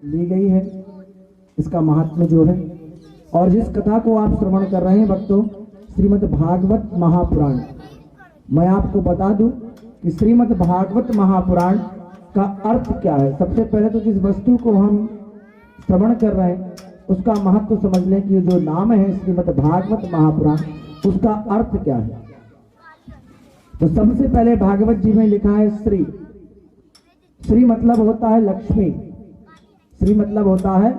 ली गई है, इसका महात्म्य जो है। और जिस कथा को आप श्रवण कर रहे हैं भक्तों, श्रीमद् भागवत महापुराण। मैं आपको बता दूं कि श्रीमद् भागवत महापुराण का अर्थ क्या है। सबसे पहले तो जिस वस्तु को हम श्रवण कर रहे हैं उसका महत्व समझ लें कि जो नाम है श्रीमद् भागवत महापुराण, उसका अर्थ क्या है। तो सबसे पहले भागवत जी में लिखा है श्री। श्री मतलब होता है लक्ष्मी। श्री मतलब होता है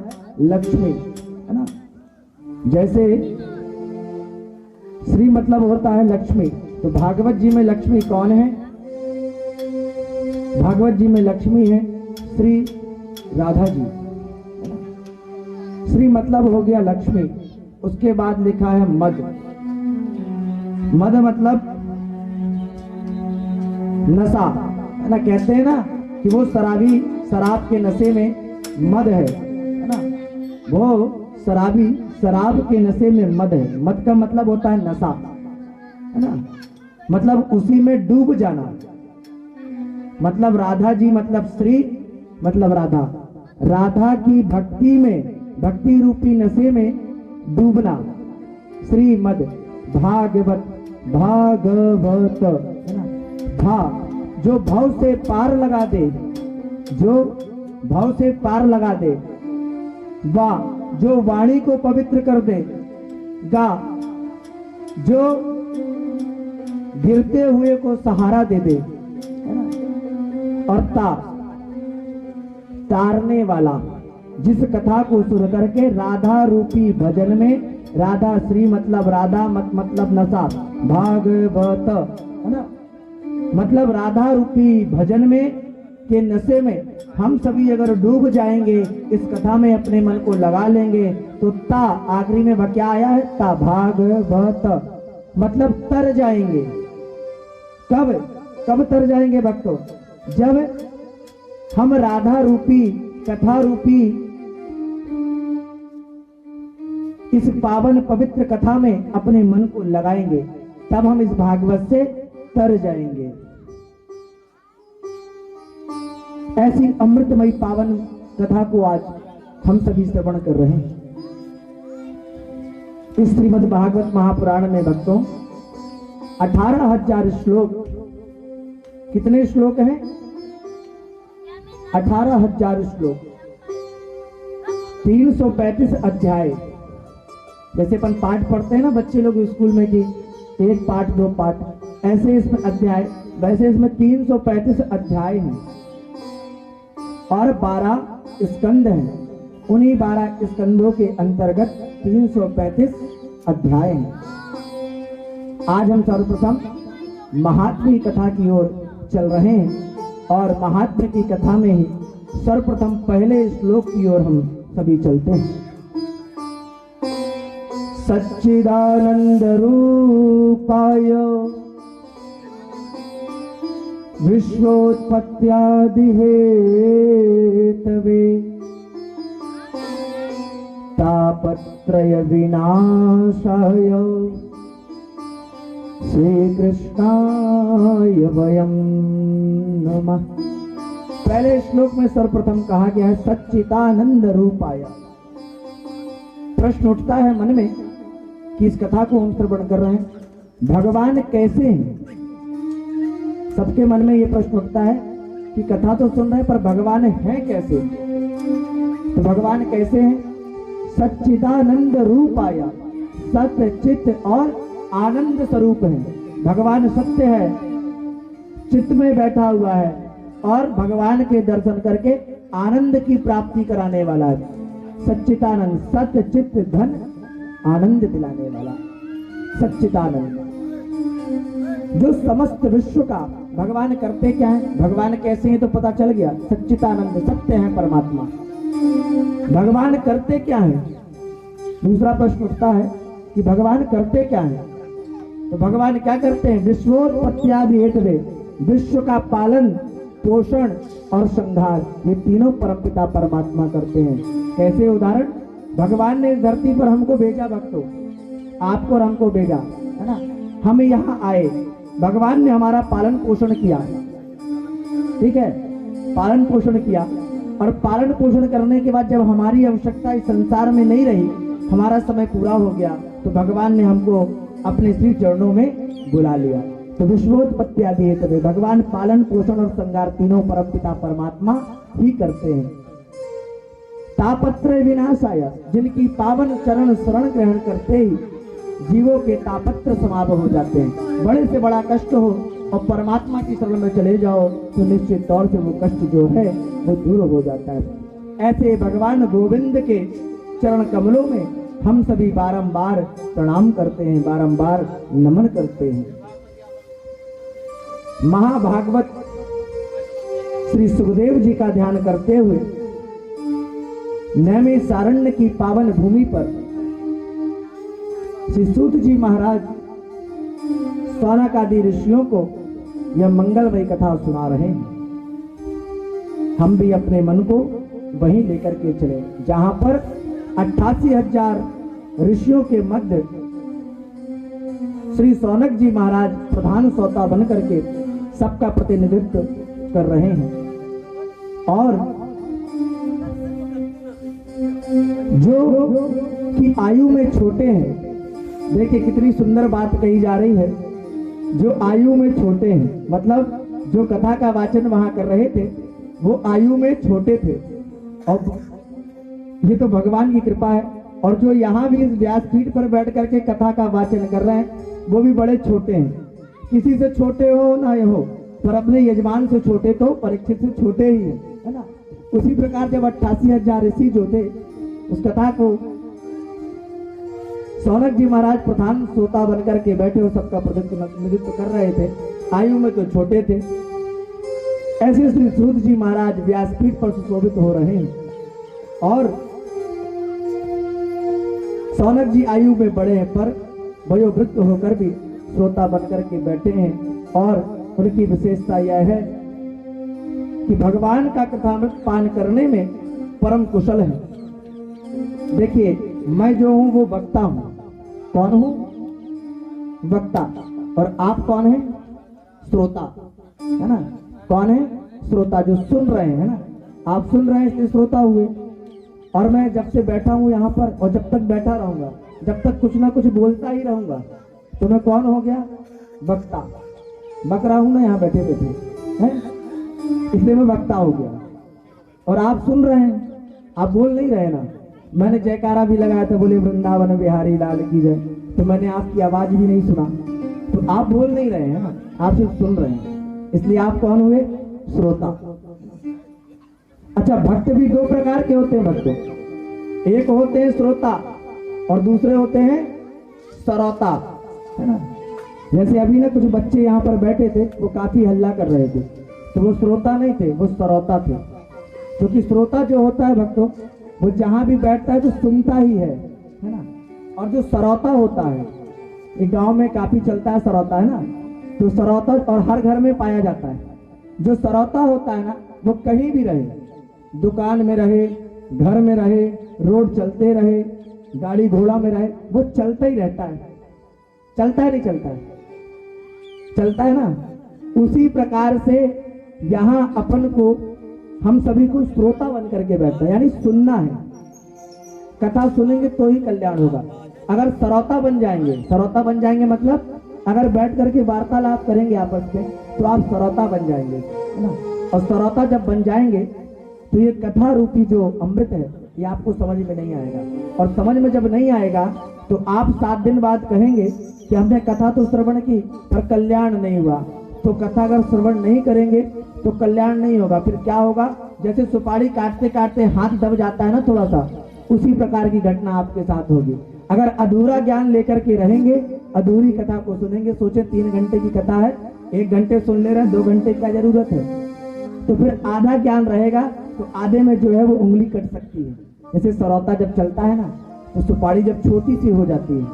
लक्ष्मी, है ना। जैसे श्री मतलब होता है लक्ष्मी, तो भागवत जी में लक्ष्मी कौन है? भागवत जी में लक्ष्मी है श्री राधा जी। श्री मतलब हो गया लक्ष्मी। उसके बाद लिखा है मद। मद मतलब नशा, है ना। कहते हैं ना कि वो शराबी शराब के नशे में मद है ना। वो शराबी शराब के नशे में मद है। मद का मतलब होता है नशा, है ना। मतलब उसी में डूब जाना। मतलब राधा जी मतलब श्री मतलब राधा। राधा की भक्ति में, भक्ति रूपी नशे में डूबना। श्रीमद भागवत, भागवत, है ना। भाव जो भाव से पार लगा दे, जो भाव से पार लगा दे। वा जो वाणी को पवित्र कर दे। गा जो गिरते हुए को सहारा दे दे, है ना। और ता तारने वाला। जिस कथा को सुन करके राधा रूपी भजन में, राधा श्री मतलब राधा मतलब नशा, भागवत, है ना। मतलब राधा रूपी भजन में के नशे में हम सभी अगर डूब जाएंगे, इस कथा में अपने मन को लगा लेंगे, तो ता आखिरी में क्या आया है? ता भागवत मतलब तर जाएंगे। कब कब तर जाएंगे भक्तों? जब हम राधा रूपी कथा रूपी इस पावन पवित्र कथा में अपने मन को लगाएंगे, तब हम इस भागवत से तर जाएंगे। ऐसी अमृतमयी पावन कथा को आज हम सभी श्रवण कर रहे हैं। इस श्रीमद् भागवत महापुराण में भक्तों 18,000 श्लोक। कितने श्लोक हैं? 18,000 श्लोक, 335 अध्याय। जैसे अपन पाठ पढ़ते हैं ना बच्चे लोग स्कूल में कि एक पाठ दो पाठ, ऐसे इसमें अध्याय, वैसे इसमें 335 अध्याय हैं और 12 स्कंद हैं। उन्हीं 12 स्कंदों के अंतर्गत 335 अध्याय हैं। आज हम सर्वप्रथम महात्म्य कथा की ओर चल रहे हैं और महात्म्य की कथा में ही सर्वप्रथम पहले श्लोक की ओर हम सभी चलते हैं। सच्चिदानंद रूपाय विश्वोत्पत्त्यादि हेतवे तापत्रय विनाशाय श्री कृष्णाय वयं नमः। पहले श्लोक में सर्वप्रथम कहा गया है सच्चिदानंद रूपाय। प्रश्न उठता है मन में कि इस कथा को हम श्रवण कर रहे हैं, भगवान कैसे हैं? सबके मन में यह प्रश्न उठता है कि कथा तो सुन रहे हैं पर भगवान है कैसे? तो भगवान कैसे हैं? सच्चिदानंद रूपाय, सत्य चित्त और आनंद स्वरूप है। भगवान सत्य है, चित्त में बैठा हुआ है और भगवान के दर्शन करके आनंद की प्राप्ति कराने वाला है। सच्चिदानंद, सत्य चित्त धन आनंद दिलाने वाला सच्चिदानंद। जो समस्त विश्व का भगवान करते क्या है, भगवान कैसे हैं तो पता चल गया। सच्चिदानंद सत्य है परमात्मा। भगवान करते क्या है? दूसरा प्रश्न उठता है कि भगवान करते क्या है? तो भगवान क्या करते हैं? विश्वोत्पत्त्यादि हेतवे, विश्व का पालन पोषण और संहार, ये तीनों परमपिता परमात्मा करते हैं। कैसे? उदाहरण, भगवान ने इस धरती पर हमको भेजा भक्तों, आपको और हमको भेजा, है ना। हम यहाँ आए, भगवान ने हमारा पालन पोषण किया, ठीक है, पालन पोषण किया। और पालन पोषण करने के बाद जब हमारी आवश्यकता इस संसार में नहीं रही, हमारा समय पूरा हो गया, तो भगवान ने हमको अपने श्री चरणों में बुला लिया। तो विश्वोत्पत्ति आदि है तभी भगवान पालन पोषण और श्रृंगार तीनों परमपिता परमात्मा ही करते हैं। तापत्र विनाशाय, जिनकी पावन चरण शरण ग्रहण करते ही जीवों के तापत्र समाप्त हो जाते हैं। बड़े से बड़ा कष्ट हो और परमात्मा की शरण में चले जाओ तो निश्चित तौर से वो कष्ट जो है वो दूर हो जाता है। ऐसे भगवान गोविंद के चरण कमलों में हम सभी बारंबार प्रणाम करते हैं, बारंबार नमन करते हैं। महाभागवत श्री सुखदेव जी का ध्यान करते हुए नैमिषारण्य की पावन भूमि पर श्री सूत जी महाराज सौनक आदि ऋषियों को यह मंगलमयी कथा सुना रहे हैं। हम भी अपने मन को वहीं लेकर के चले जहां पर 88,000 ऋषियों के मध्य श्री सौनक जी महाराज प्रधान श्रोता बन करके सबका प्रतिनिधित्व कर रहे हैं। और जो कि आयु में छोटे हैं, देखिए कितनी सुंदर बात कही जा रही है। जो आयु में छोटे हैं, मतलब जो कथा का वाचन वहां कर रहे थे वो आयु में छोटे थे, और ये तो भगवान की कृपा है। और जो यहाँ भी इस व्यासपीठ पर बैठ करके कथा का वाचन कर रहे हैं वो भी बड़े छोटे हैं। किसी से छोटे हो ना हो, पर अपने यजमान से छोटे तो परीक्षित से छोटे ही है ना। उसी प्रकार जब 88,000 ऋषि जो थे उस कथा को सौनक जी महाराज प्रधान श्रोता बनकर के बैठे हो सबका प्रतिनिधित्व कर रहे थे, आयु में तो छोटे थे। ऐसे श्री सूत जी महाराज व्यासपीठ पर सुशोभित हो रहे हैं और सौनक जी आयु में बड़े हैं पर वयोवृद्ध होकर भी श्रोता बनकर के बैठे हैं। और उनकी विशेषता यह है कि भगवान का कथामृत पान करने में परम कुशल है। देखिए मैं जो हूं वो वक्ता हूं। कौन हूं? वक्ता। और आप कौन है? श्रोता, है ना। कौन है? श्रोता, जो सुन रहे हैं, है ना। आप सुन रहे हैं इसलिए श्रोता हुए। और मैं जब से बैठा हूं यहाँ पर और जब तक बैठा रहूंगा, जब तक कुछ ना कुछ बोलता ही रहूंगा, तो मैं कौन हो गया? वक्ता। बक रहा हूं ना यहाँ बैठे बैठे, है, इसलिए मैं वक्ता हो गया। और आप सुन रहे हैं, आप बोल नहीं रहे ना। मैंने जयकारा भी लगाया था, बोले वृंदावन बिहारी लाल की जय, तो मैंने आपकी आवाज भी नहीं सुना, तो आप बोल नहीं रहे हैं ना, आप सिर्फ सुन रहे हैं, इसलिए आप कौन हुए? श्रोता। अच्छा, भक्त भी दो प्रकार के होते हैं भक्तों। एक होते हैं श्रोता और दूसरे होते हैं सरौता, है ना। जैसे अभी ना कुछ बच्चे यहाँ पर बैठे थे, वो काफी हल्ला कर रहे थे, तो वो श्रोता नहीं थे, वो सरौता थे। क्योंकि श्रोता जो होता है भक्तों, वो जहां भी बैठता है तो सुनता ही है ना। और जो सरौता होता है, एक गांव में काफी चलता है सरौता, है ना। तो सरौता और हर घर में पाया जाता है। जो सरौता होता है ना, वो कहीं भी रहे, दुकान में रहे, घर में रहे, रोड चलते रहे, गाड़ी घोड़ा में रहे, वो चलता ही रहता है। चलता है नहीं चलता है? चलता है ना। उसी प्रकार से यहाँ अपन को, हम सभी को श्रोता बन करके बैठता है, यानी सुनना है। कथा सुनेंगे तो ही कल्याण होगा। अगर सरौता बन जाएंगे, सरौता बन जाएंगे मतलब अगर बैठ करके वार्तालाप करेंगे आपस में, तो आप सरौता बन जाएंगे, है ना। और सरौता जब बन जाएंगे तो ये कथा रूपी जो अमृत है ये आपको समझ में नहीं आएगा। और समझ में जब नहीं आएगा तो आप 7 दिन बाद कहेंगे कि हमने कथा तो श्रवण की पर कल्याण नहीं हुआ। तो कथा अगर श्रवण नहीं करेंगे तो कल्याण नहीं होगा। फिर क्या होगा? जैसे सुपारी काटते काटते हाथ दब जाता है ना थोड़ा सा, उसी प्रकार की घटना आपके साथ होगी। अगर अधूरा ज्ञान लेकर के रहेंगे, अधूरी कथा को सुनेंगे, सोचे 3 घंटे की कथा है, 1 घंटे सुन ले रहे हैं, 2 घंटे की क्या जरूरत है? तो फिर आधा ज्ञान रहेगा तो आधे में जो है वो उंगली कट सकती है। जैसे सरौता जब चलता है ना, तो सुपारी जब छोटी सी हो जाती है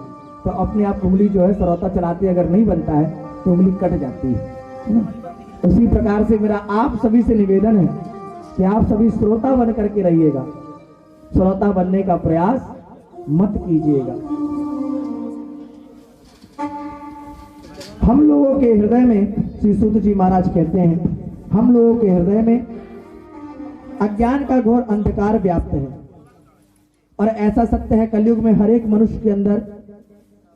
तो अपने आप उंगली जो है सरौता चलाते अगर नहीं बनता है तो उंगली कट जाती है ना। उसी प्रकार से मेरा आप सभी से निवेदन है कि आप सभी श्रोता बन करके रहिएगा, श्रोता बनने का प्रयास मत कीजिएगा। हम लोगों के हृदय में, श्री सूत जी महाराज कहते हैं, हम लोगों के हृदय में अज्ञान का घोर अंधकार व्याप्त है। और ऐसा सत्य है, कलयुग में हर एक मनुष्य के अंदर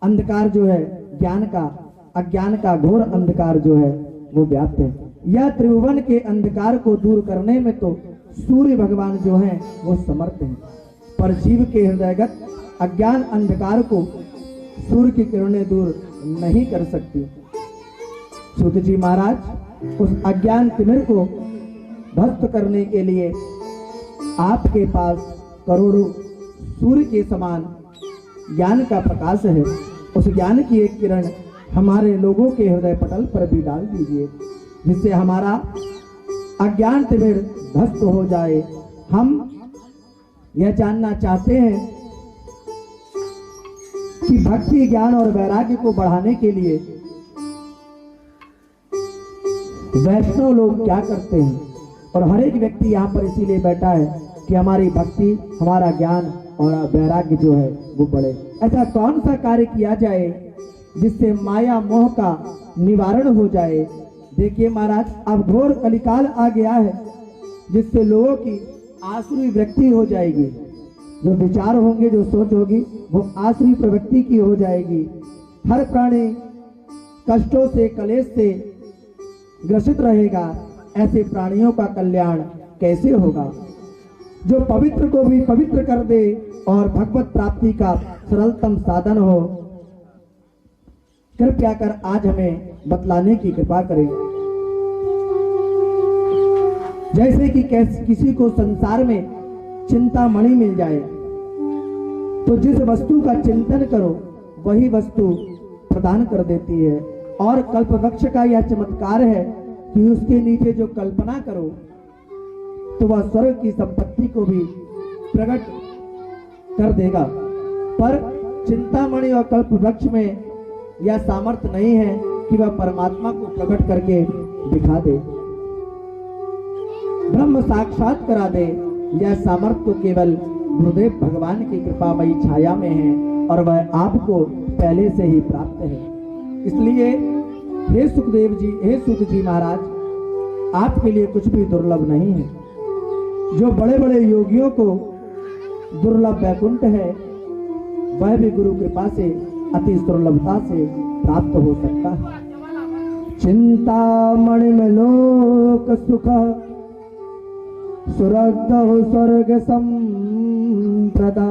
अंधकार जो है, ज्ञान का, अज्ञान का घोर अंधकार जो है वो व्याप्त है। यह त्रिभुवन के अंधकार को दूर करने में तो सूर्य भगवान जो हैं वो समर्थ हैं, पर जीव के हृदयगत अज्ञान अंधकार को सूर्य की किरणें दूर नहीं कर सकती। सूत जी महाराज उस अज्ञान तिमिर को ध्वस्त करने के लिए आपके पास करोड़ों सूर्य के समान ज्ञान का प्रकाश है। उस ज्ञान की एक किरण हमारे लोगों के हृदय पटल पर भी डाल दीजिए, जिससे हमारा अज्ञान तिमिर ध्वस्त हो जाए। हम यह जानना चाहते हैं कि भक्ति, ज्ञान और वैराग्य को बढ़ाने के लिए वैष्णव लोग क्या करते हैं, और हर एक व्यक्ति यहाँ पर इसीलिए बैठा है कि हमारी भक्ति, हमारा ज्ञान और वैराग्य जो है वो बढ़े। ऐसा कौन सा कार्य किया जाए जिससे माया मोह का निवारण हो जाए। देखिए महाराज, अब घोर कलिकाल आ गया है, जिससे लोगों की आसुरी वृत्ति हो जाएगी। जो विचार होंगे, जो सोच होगी, वो आसुरी प्रवृत्ति की हो जाएगी। हर प्राणी कष्टों से, कलेश से ग्रसित रहेगा। ऐसे प्राणियों का कल्याण कैसे होगा? जो पवित्र को भी पवित्र कर दे और भगवत प्राप्ति का सरलतम साधन हो, कृपया कर आज हमें बतलाने की कृपा करें। जैसे कि किसी को संसार में चिंतामणि मिल जाए, तो जिस वस्तु का चिंतन करो वही वस्तु प्रदान कर देती है। और कल्पवृक्ष का यह चमत्कार है कि उसके नीचे जो कल्पना करो तो वह स्वर्ग की संपत्ति को भी प्रकट कर देगा। पर चिंतामणि और कल्पवृक्ष में यह सामर्थ्य नहीं है कि वह परमात्मा को प्रकट करके दिखा दे, ब्रह्म साक्षात करा दे। यह सामर्थ्य तो केवल गुरुदेव भगवान की कृपामयी छाया में है, और वह आपको पहले से ही प्राप्त है। इसलिए हे सुखदेव जी, हे सूत जी महाराज, आपके लिए कुछ भी दुर्लभ नहीं है। जो बड़े बड़े योगियों को दुर्लभ वैकुंठ है, वह भी गुरु कृपा से अति दुर्लभता से प्राप्त हो सकता है। चिंतामणि में लोक सुख, सुरगहु स्वर्ग संप्रदा,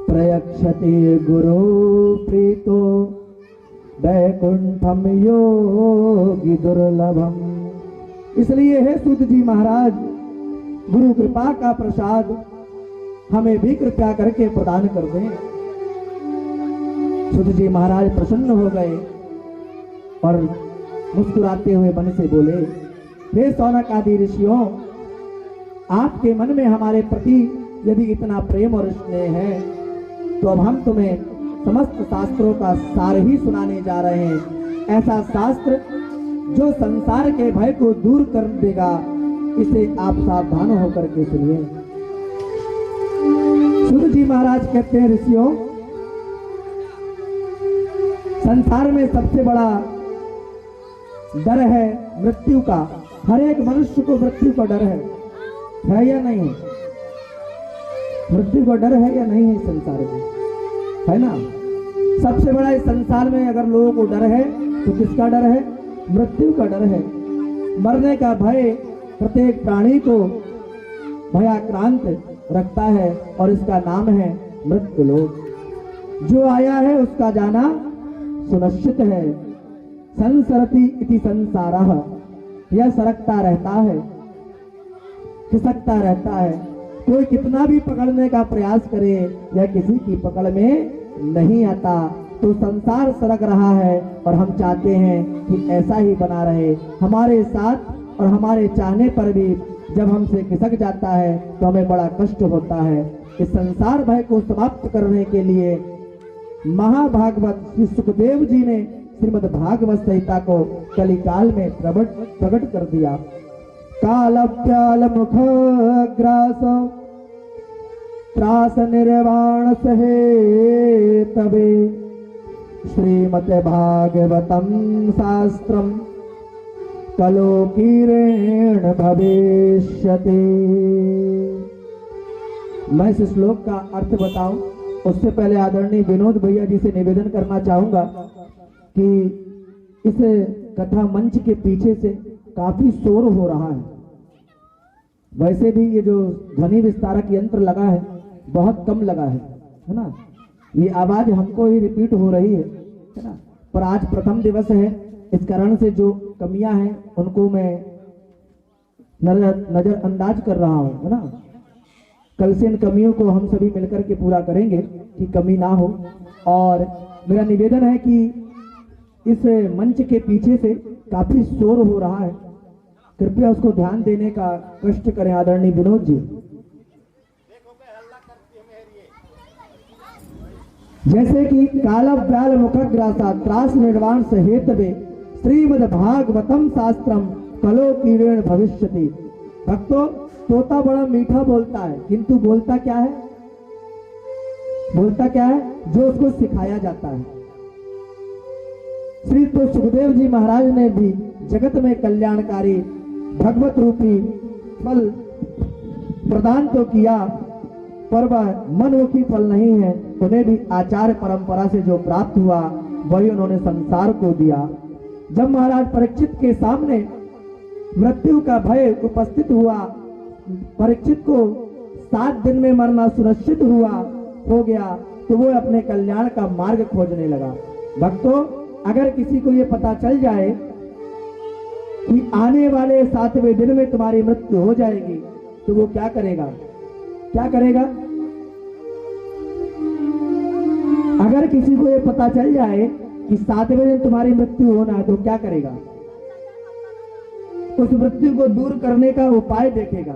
प्रयक्षते गुरु प्रीतो, वैकुंठम योगी दुर्लभम। इसलिए हे सूत जी महाराज, गुरु कृपा का प्रसाद हमें भी कृपया करके प्रदान कर दें। सूत जी महाराज प्रसन्न हो गए और मुस्कुराते हुए मन से बोले, हे शौनक आदि ऋषियों, आपके मन में हमारे प्रति यदि इतना प्रेम और स्नेह है, तो अब हम तुम्हें समस्त शास्त्रों का सार ही सुनाने जा रहे हैं। ऐसा शास्त्र जो संसार के भय को दूर कर देगा, इसे आप सावधान होकर के सुनिए। सूत जी महाराज कहते हैं, ऋषियों, संसार में सबसे बड़ा डर है मृत्यु का। हर एक मनुष्य को मृत्यु का डर है या नहीं? मृत्यु का डर है या नहीं है संसार में? है ना? सबसे बड़ा इस संसार में अगर लोगों को डर है तो किसका डर है? मृत्यु का डर है। मरने का भय प्रत्येक प्राणी को भयाक्रांत रखता है, और इसका नाम है मृत्यु लोक। जो आया है उसका जाना सुनिश्चित है। संसरति इति संसारः, यह सरकता रहता है, खिसकता रहता है। कोई कितना भी पकड़ने का प्रयास करे, यह किसी की पकड़ में नहीं आता। तो संसार सरक रहा है, और हम चाहते हैं कि ऐसा ही बना रहे हमारे साथ। और हमारे चाहने पर भी जब हमसे खिसक जाता है तो हमें बड़ा कष्ट होता है। इस संसार भय को समाप्त करने के लिए महाभागवत श्री सुखदेव जी ने श्रीमद् भागवत संहिता को कलिकाल में प्रकट कर दिया। कालव्याल मुख ग्रास त्रास निर्वाण सहे तबे, श्रीमते भागवतम शास्त्रम कलोकीरेण भविष्यति। मैं इस श्लोक का अर्थ बताऊं उससे पहले आदरणीय विनोद भैया जी से निवेदन करना चाहूंगा कि इस कथा मंच के पीछे से काफी शोर हो रहा है। वैसे भी ये जो ध्वनि विस्तारक यंत्र लगा है बहुत कम लगा है ना। ये आवाज हमको ही रिपीट हो रही है ना। पर आज प्रथम दिवस है, इस कारण से जो कमियां हैं उनको मैं नजरअंदाज कर रहा हूं, है ना। कल से इन कमियों को हम सभी मिलकर के पूरा करेंगे कि कमी ना हो। और मेरा निवेदन है कि इस मंच के पीछे से काफी शोर हो रहा है, कृपया उसको ध्यान देने का कष्ट करें आदरणीय विनोद जी। जैसे कि काल व्याल मुखग्रासा त्रास निर्वाण हेतवे श्रीमद् भागवतम शास्त्रम कलो कीड़ेण भविष्यति। भक्तों, तोता बड़ा मीठा बोलता है, किंतु बोलता क्या है? बोलता क्या है? जो उसको सिखाया जाता है। श्री तो सुखदेव जी महाराज ने भी जगत में कल्याणकारी भगवत रूपी फल प्रदान तो किया, पर वह मनमुखी फल नहीं है। उन्हें भी आचार्य परंपरा से जो प्राप्त हुआ वही उन्होंने संसार को दिया। जब महाराज परीक्षित के सामने मृत्यु का भय उपस्थित हुआ, परीक्षित को 7 दिन में मरना सुनिश्चित हो गया, तो वो अपने कल्याण का मार्ग खोजने लगा। भक्तों, अगर किसी को ये पता चल जाए कि आने वाले 7वें दिन में तुम्हारी मृत्यु हो जाएगी, तो वो क्या करेगा? क्या करेगा? अगर किसी को ये पता चल जाए कि 7वें दिन तुम्हारी मृत्यु होना है, तो क्या करेगा? उस मृत्यु को दूर करने का उपाय देखेगा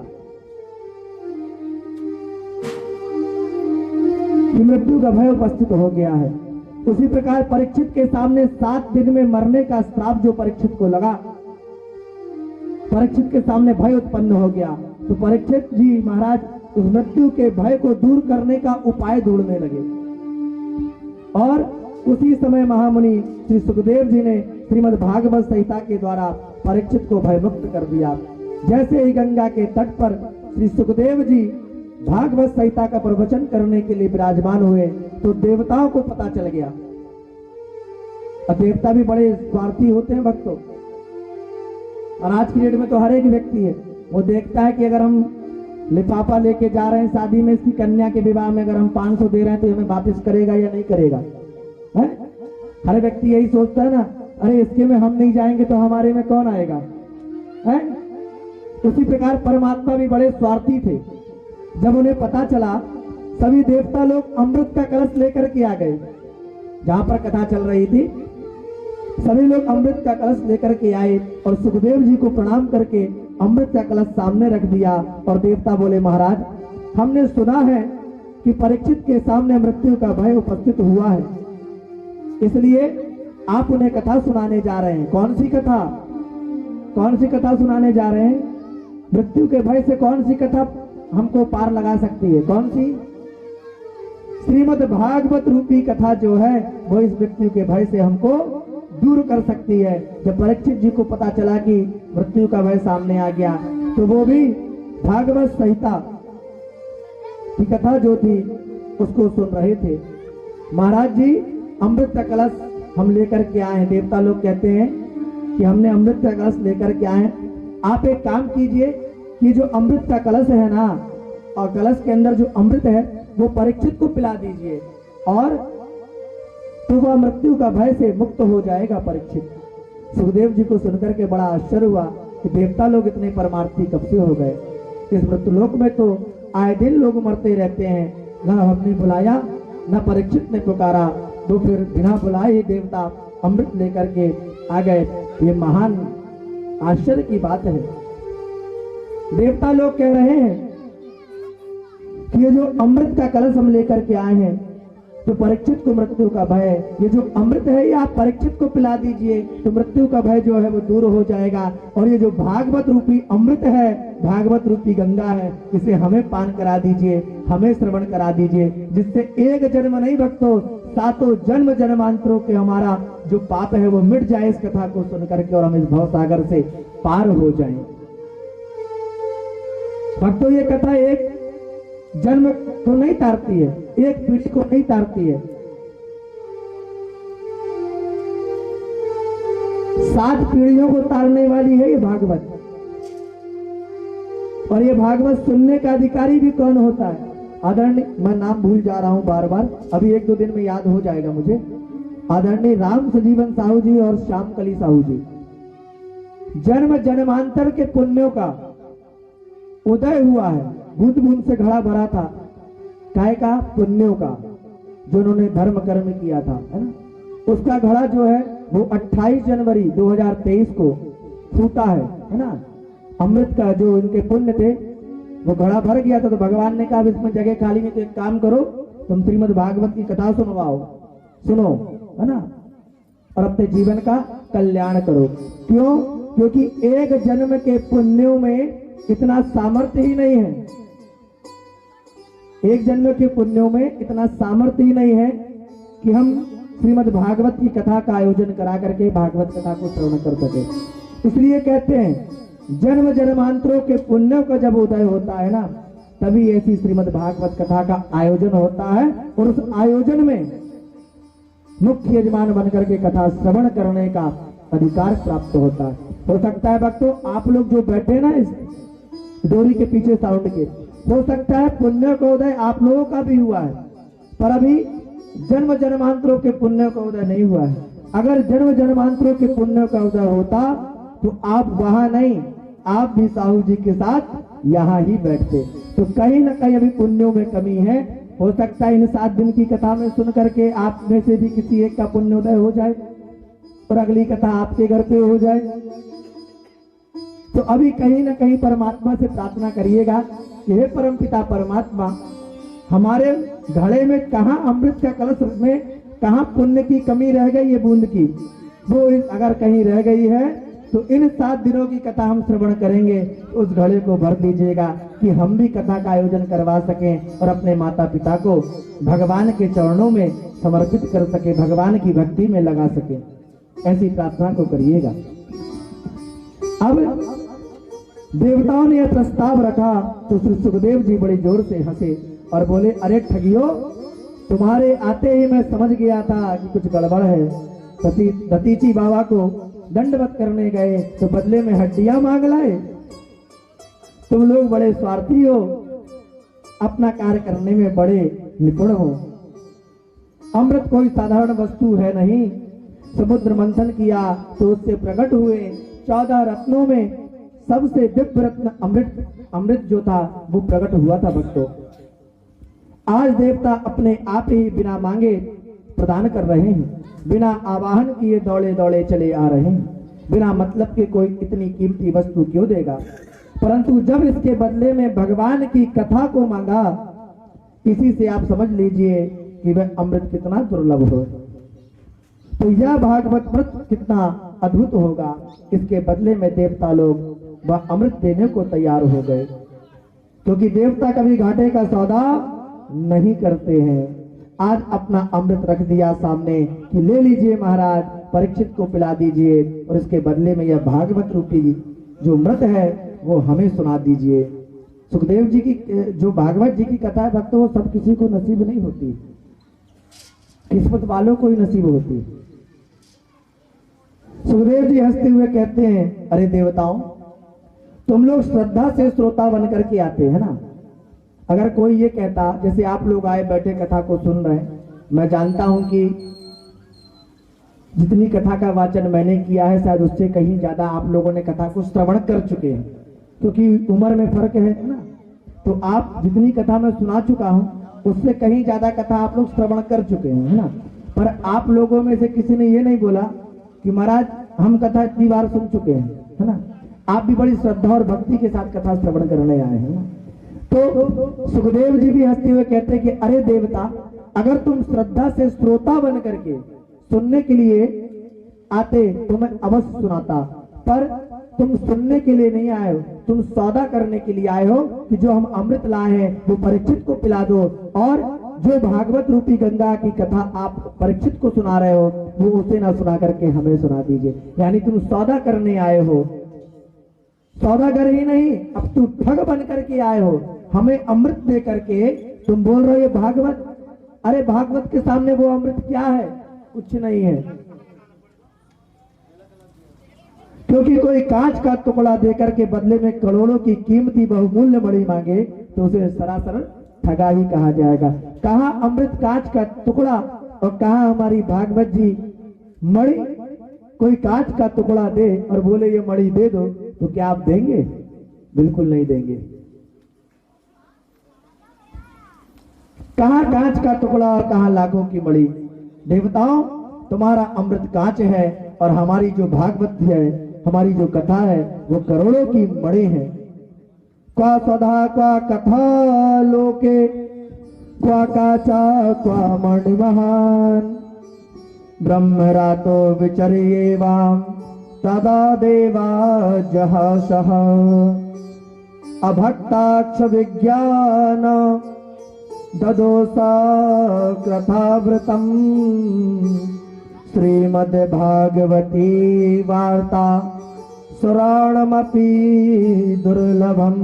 कि मृत्यु का भय उपस्थित हो गया है। उसी प्रकार परीक्षित के सामने 7 दिन में मरने का श्राप जो परीक्षित को लगा, परीक्षित के सामने भय उत्पन्न हो गया, तो परीक्षित जी महाराज उस मृत्यु के भय को दूर करने का उपाय ढूंढने लगे। और उसी समय महामुनि श्री सुखदेव जी ने श्रीमद् भागवत संहिता के द्वारा परीक्षित को भयमुक्त कर दिया। जैसे ही गंगा के तट पर श्री सुखदेव जी भागवत संहिता का प्रवचन करने के लिए विराजमान हुए, तो देवताओं को पता चल गया। अब देवता भी बड़े स्वार्थी होते हैं भक्तों, और आज की डेट में तो हर एक व्यक्ति है वो देखता है कि अगर हम लिफाफा लेके जा रहे हैं शादी में, इसकी कन्या के विवाह में अगर हम 500 दे रहे हैं तो हमें वापस करेगा या नहीं करेगा, है? हर व्यक्ति यही सोचता है ना, अरे इसके में हम नहीं जाएंगे तो हमारे में कौन आएगा, है? उसी प्रकार परमात्मा भी बड़े स्वार्थी थे। जब उन्हें पता चला, सभी देवता लोग अमृत का कलश लेकर के आ गए। जहां पर कथा चल रही थी, सभी लोग अमृत का कलश लेकर के आए और सुखदेव जी को प्रणाम करके अमृत का कलश सामने रख दिया। और देवता बोले, महाराज, हमने सुना है कि परीक्षित के सामने मृत्यु का भय उपस्थित हुआ है, इसलिए आप उन्हें कथा सुनाने जा रहे हैं। कौन सी कथा? कौन सी कथा सुनाने जा रहे हैं? मृत्यु के भय से कौन सी कथा हमको पार लगा सकती है? कौन सी? श्रीमद् भागवत रूपी कथा जो है वो इस मृत्यु के भय से हमको दूर कर सकती है। जब परीक्षित जी को पता चला कि मृत्यु का भय सामने आ गया, तो वो भी भागवत संहिता की कथा जो थी उसको सुन रहे थे। महाराज जी, अमृत का कलश हम लेकर के आए हैं। देवता लोग कहते हैं कि हमने अमृत का कलश लेकर के आए हैं, आप एक काम कीजिए कि जो अमृत का कलश है ना, और कलश के अंदर जो अमृत है वो परीक्षित को पिला दीजिए, और तो वह मृत्यु का भय से मुक्त हो जाएगा परीक्षित। सुखदेव जी को सुनकर के बड़ा आश्चर्य हुआ कि देवता लोग इतने परमार्थी कब से हो गए। इस मृत्युलोक में तो आए दिन लोग मरते रहते हैं, न हमने बुलाया न परीक्षित ने पुकारा, तो फिर बिना बुलाए ही देवता अमृत लेकर के आ गए। ये महान आश्चर्य की बात है। देवता लोग कह रहे हैं कि ये जो अमृत का कलश हम लेकर के आए हैं, तो परीक्षित को मृत्यु का भय, ये जो अमृत है ये आप परीक्षित को पिला दीजिए तो मृत्यु का भय जो है वो दूर हो जाएगा। और ये जो भागवत रूपी अमृत है, भागवत रूपी गंगा है, इसे हमें पान करा दीजिए, हमें श्रवण करा दीजिए, जिससे एक जन्म नहीं भक्तों, 7 जन्म जन्मांतरों के हमारा जो पाप है वो मिट जाए इस कथा को सुन करके, और हम इस भवसागर से पार हो जाएं। भक्तों ये कथा एक जन्म को नहीं तारती है, एक पीढ़ी को नहीं तारती है, 7 पीढ़ियों को तारने वाली है ये भागवत। और ये भागवत सुनने का अधिकारी भी कौन होता है? आदरणीय, मैं नाम भूल जा रहा हूं बार बार, अभी 1-2 दिन में याद हो जाएगा मुझे। आदरणीय राम सजीवन साहू जी और श्याम कली साहू जी, जन्म जन्मांतर के पुण्यों का उदय हुआ है। बूंद बूंद से घड़ा भरा था, काय का? पुण्यों का, जो उन्होंने धर्म कर्म किया था, है ना। उसका घड़ा जो है वो 28 जनवरी 2023 को फूटा है ना। अमृत का जो इनके पुण्य थे वो घड़ा भर गया था, तो भगवान ने कहा इसमें जगह खाली में, तो एक काम करो, तुम श्रीमद् भागवत की कथा सुनवाओ, सुनो, है ना, और अपने जीवन का कल्याण करो। क्यों? क्योंकि एक जन्म के पुण्यों में इतना सामर्थ्य ही नहीं है, एक जन्म के पुण्यों में इतना सामर्थ्य ही नहीं है कि हम श्रीमद् भागवत की कथा का आयोजन करा करके भागवत कथा को श्रवण कर सके। इसलिए कहते हैं जन्म जन्मांतरों के पुण्यों का जब उदय होता है ना, तभी ऐसी श्रीमद् भागवत कथा का आयोजन होता है, और उस आयोजन में मुख्य यजमान बनकर के कथा श्रवण करने का अधिकार प्राप्त होता है। हो सकता है भक्तों आप लोग जो बैठे ना इस डोरी के पीछे साउंड के, हो सकता है पुण्य का उदय आप लोगों का भी हुआ है, पर अभी जन्म जन्मांतरों के पुण्य का उदय नहीं हुआ है। अगर जन्म जन्मांतरों के पुण्य का उदय होता तो आप वहां नहीं, आप भी साहू जी के साथ यहाँ ही बैठते। तो कहीं ना कहीं अभी पुण्यों में कमी है। हो सकता है इन 7 दिन की कथा में सुन करके आप में से भी किसी एक का पुण्योदय हो जाए और अगली कथा आपके घर पे हो जाए। तो अभी कहीं ना कहीं परमात्मा से प्रार्थना करिएगा कि हे परम पिता परमात्मा, हमारे घड़े में कहाँ अमृत का कलश में कहाँ पुण्य की कमी रह गई है, बूंद की, वो अगर कहीं रह गई है तो इन 7 दिनों की कथा हम श्रवण करेंगे, उस घड़े को भर दीजिएगा कि हम भी कथा का आयोजन करवा सकें और अपने माता पिता को भगवान के चरणों में समर्पित कर सके, भगवान की भक्ति में लगा सके। ऐसी प्रार्थना को करिएगा। अब देवताओं ने यह प्रस्ताव रखा तो श्री सुखदेव जी बड़े जोर से हंसे और बोले, अरे ठगियो, तुम्हारे आते ही मैं समझ गया था कि कुछ गड़बड़ है। दतीची बाबा को दंडवत करने गए तो बदले में हड्डियां मांग लाए। तुम लोग बड़े स्वार्थी हो, अपना कार्य करने में बड़े निपुण हो। अमृत कोई साधारण वस्तु है नहीं। समुद्र मंथन किया तो उससे प्रकट हुए 14 रत्नों में सबसे दिव्य रत्न अमृत जो था वो प्रकट हुआ था भक्तों। आज देवता अपने आप ही बिना मांगे प्रदान कर रहे हैं, बिना आवाहन किए दौड़े दौड़े चले आ रहे हैं। बिना मतलब के कोई इतनी कीमती वस्तु क्यों देगा? परंतु जब इसके बदले में भगवान की कथा को मांगा, इसी से आप समझ लीजिए कि वह अमृत कितना दुर्लभ हो। तो यह भागवत व्रत कितना अद्भुत होगा। इसके बदले में देवता लोग वह अमृत देने को तैयार हो गए, क्योंकि देवता कभी घाटे का सौदा नहीं करते हैं। आज अपना अमृत रख दिया सामने कि ले लीजिए महाराज, परीक्षित को पिला दीजिए, और इसके बदले में यह भागवत रूपी जो अमृत है वो हमें सुना दीजिए। सुखदेव जी की जो भागवत जी की कथा है भक्तों, वो सब किसी को नसीब नहीं होती, किस्मत वालों को ही नसीब होती। सुखदेव जी हंसते हुए कहते हैं, अरे देवताओं, तुम लोग श्रद्धा से श्रोता बन करके आते हैं ना। अगर कोई ये कहता, जैसे आप लोग आए बैठे कथा को सुन रहे हैं, मैं जानता हूं कि जितनी कथा का वाचन मैंने किया है शायद उससे कहीं ज्यादा आप लोगों ने कथा को श्रवण कर चुके हैं, क्योंकि उम्र में फर्क है ना। तो आप जितनी कथा मैं सुना चुका हूं उससे कहीं ज्यादा कथा आप लोग श्रवण कर चुके हैं, है ना। पर आप लोगों में से किसी ने ये नहीं बोला कि महाराज हम कथा इतनी बार सुन चुके हैं, है ना। आप भी बड़ी श्रद्धा और भक्ति के साथ कथा श्रवण करने आए हैं ना। तो सुखदेव जी भी हंसते हुए कहते हैं कि अरे देवता, अगर तुम श्रद्धा से श्रोता बन करके सुनने के लिए आते तो मैं अवश्य सुनाता, पर तुम सुनने के लिए नहीं आए हो, तुम सौदा करने के लिए आए हो कि जो हम अमृत लाए हैं वो परीक्षित को पिला दो, और जो भागवत रूपी गंगा की कथा आप परीक्षित को सुना रहे हो वो उसे ना सुना करके हमें सुना दीजिए। यानी तुम सौदा करने आए हो। सौदागर ही नहीं, अब तू ठग बन करके आए हो, हमें अमृत दे करके तुम बोल रहे हो ये भागवत। अरे भागवत के सामने वो अमृत क्या है? कुछ नहीं है। क्योंकि कोई कांच का टुकड़ा देकर के बदले में करोड़ों की कीमती बहुमूल्य मणि मांगे तो उसे सरासर ठगा ही कहा जाएगा। कहा अमृत कांच का टुकड़ा और कहा हमारी भागवत जी मणि। कोई कांच का टुकड़ा दे और बोले ये मणि दे दो तो क्या आप देंगे? बिल्कुल नहीं देंगे। कहा कांच का टुकड़ा और कहा लाखों की मणि। देवताओं, तुम्हारा अमृत कांच है और हमारी जो भागवत है, हमारी जो कथा है वो करोड़ों की मणि है। क्वा सदा क्वा कथा लोके क्वा काचा क्वा मणि महान ब्रह्मरातो विचर्येवां तदा देवा जह सह अभक्ताक्ष विज्ञान ददोसा कृथावृतम् श्रीमद् भागवती वार्ता श्रवणमपि दुर्लभम।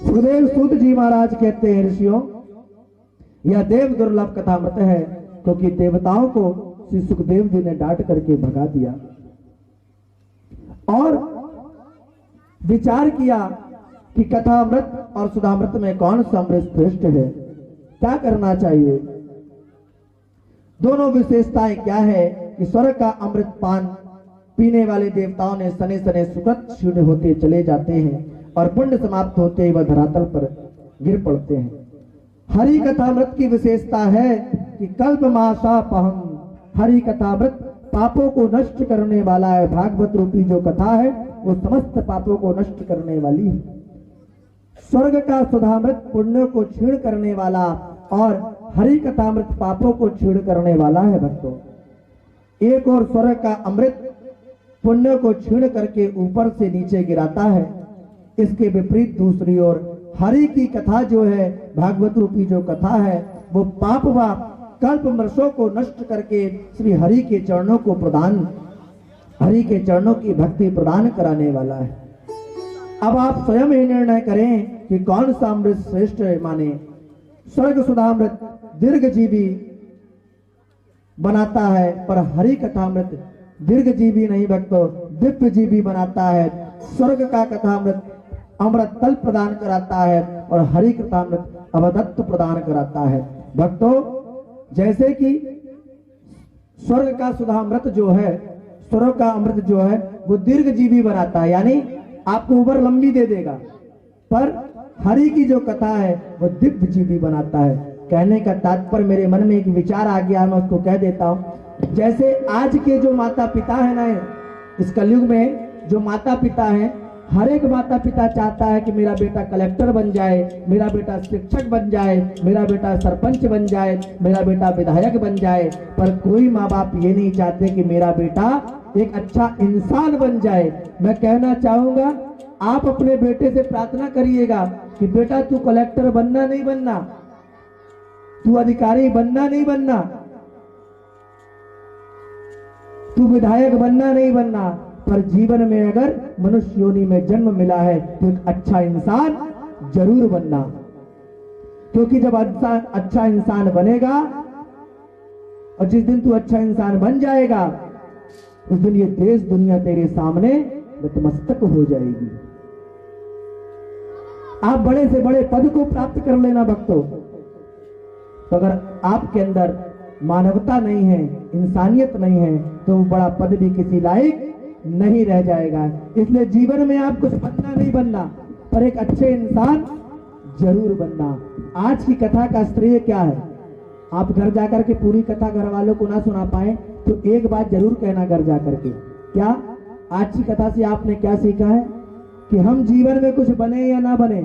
सुखदेव सूत जी महाराज कहते हैं, ऋषियों यह देव दुर्लभ कथामृत है, क्योंकि देवताओं को श्री सुखदेव जी ने डांट करके भगा दिया और विचार किया कि कथामृत और सुधामृत में कौन सा अमृत श्रेष्ठ है, क्या करना चाहिए। दोनों विशेषताएं क्या है कि स्वर्ग का अमृत पान पीने वाले देवताओं ने सने सने सुकृत क्षीण होते चले जाते हैं और पुण्य समाप्त होते ही वह धरातल पर गिर पड़ते हैं। हरि कथामृत की विशेषता है कि कल्पमाशापहम, हरि कथामृत पापों को नष्ट करने वाला है। भागवत रूपी जो कथा है वो समस्त पापों को नष्ट करने वाली है। स्वर्ग का सुधामृत पुण्यों को क्षीण करने वाला और हरि कथामृत पापों को क्षीण करने वाला है। भक्तों, एक और स्वर्ग का अमृत पुण्य को छीण करके ऊपर से नीचे गिराता है, इसके विपरीत दूसरी ओर हरि की कथा जो है, भागवत रूपी जो कथा है, वो पाप व कल्प मृषों को नष्ट करके श्री हरि के चरणों को प्रदान, हरि के चरणों की भक्ति प्रदान कराने वाला है। अब आप स्वयं ही निर्णय करें कि कौन सा अमृत श्रेष्ठ माने। स्वर्ग सुधामृत दीर्घ जीवी बनाता है, पर हरि कथामृत दीर्घ जीवी नहीं भक्तों, दिव्य जीवी बनाता है। स्वर्ग का कथामृत अमृत तल प्रदान कराता है और हरि कथामृत अवदत्त प्रदान कराता है। भक्तों, जैसे कि स्वर्ग का सुधामृत जो है, स्वर्ग का अमृत जो है वो दीर्घ जीवी बनाता है, यानी आपको उम्र लंबी दे देगा, पर हरि की जो कथा है वो दिव्य जीवी बनाता है। कहने का तात्पर्य, मेरे मन में एक विचार आ गया, मैं उसको कह देता हूं। जैसे आज के जो माता पिता है ना, इस कलयुग में जो माता पिता हैं, हर एक माता पिता चाहता है कि मेरा बेटा कलेक्टर बन जाए, मेरा बेटा शिक्षक बन जाए, मेरा बेटा सरपंच बन जाए, मेरा बेटा विधायक बन जाए, पर कोई माँ बाप ये नहीं चाहते कि मेरा बेटा एक अच्छा इंसान बन जाए। मैं कहना चाहूंगा, आप अपने बेटे से प्रार्थना करिएगा कि बेटा तू कलेक्टर बनना नहीं बनना, तू अधिकारी बनना नहीं बनना, तू विधायक बनना नहीं बनना, पर जीवन में अगर मनुष्य योनि में जन्म मिला है तो एक अच्छा इंसान जरूर बनना। क्योंकि जब अच्छा इंसान बनेगा और जिस दिन तू अच्छा इंसान बन जाएगा उस दिन ये देश दुनिया तेरे सामने नतमस्तक हो जाएगी। आप बड़े से बड़े पद को प्राप्त कर लेना भक्तों, तो अगर आपके अंदर मानवता नहीं है, इंसानियत नहीं है, तो वो बड़ा पद भी किसी लायक नहीं रह जाएगा। इसलिए जीवन में आप कुछ बनना नहीं बनना, पर एक अच्छे इंसान जरूर बनना। आज की कथा का श्रेय क्या है? आप घर जाकर के पूरी कथा घर वालों को ना सुना पाए तो एक बात जरूर कहना घर जाकर के, क्या आज की कथा से आपने क्या सीखा है कि हम जीवन में कुछ बने या ना बने,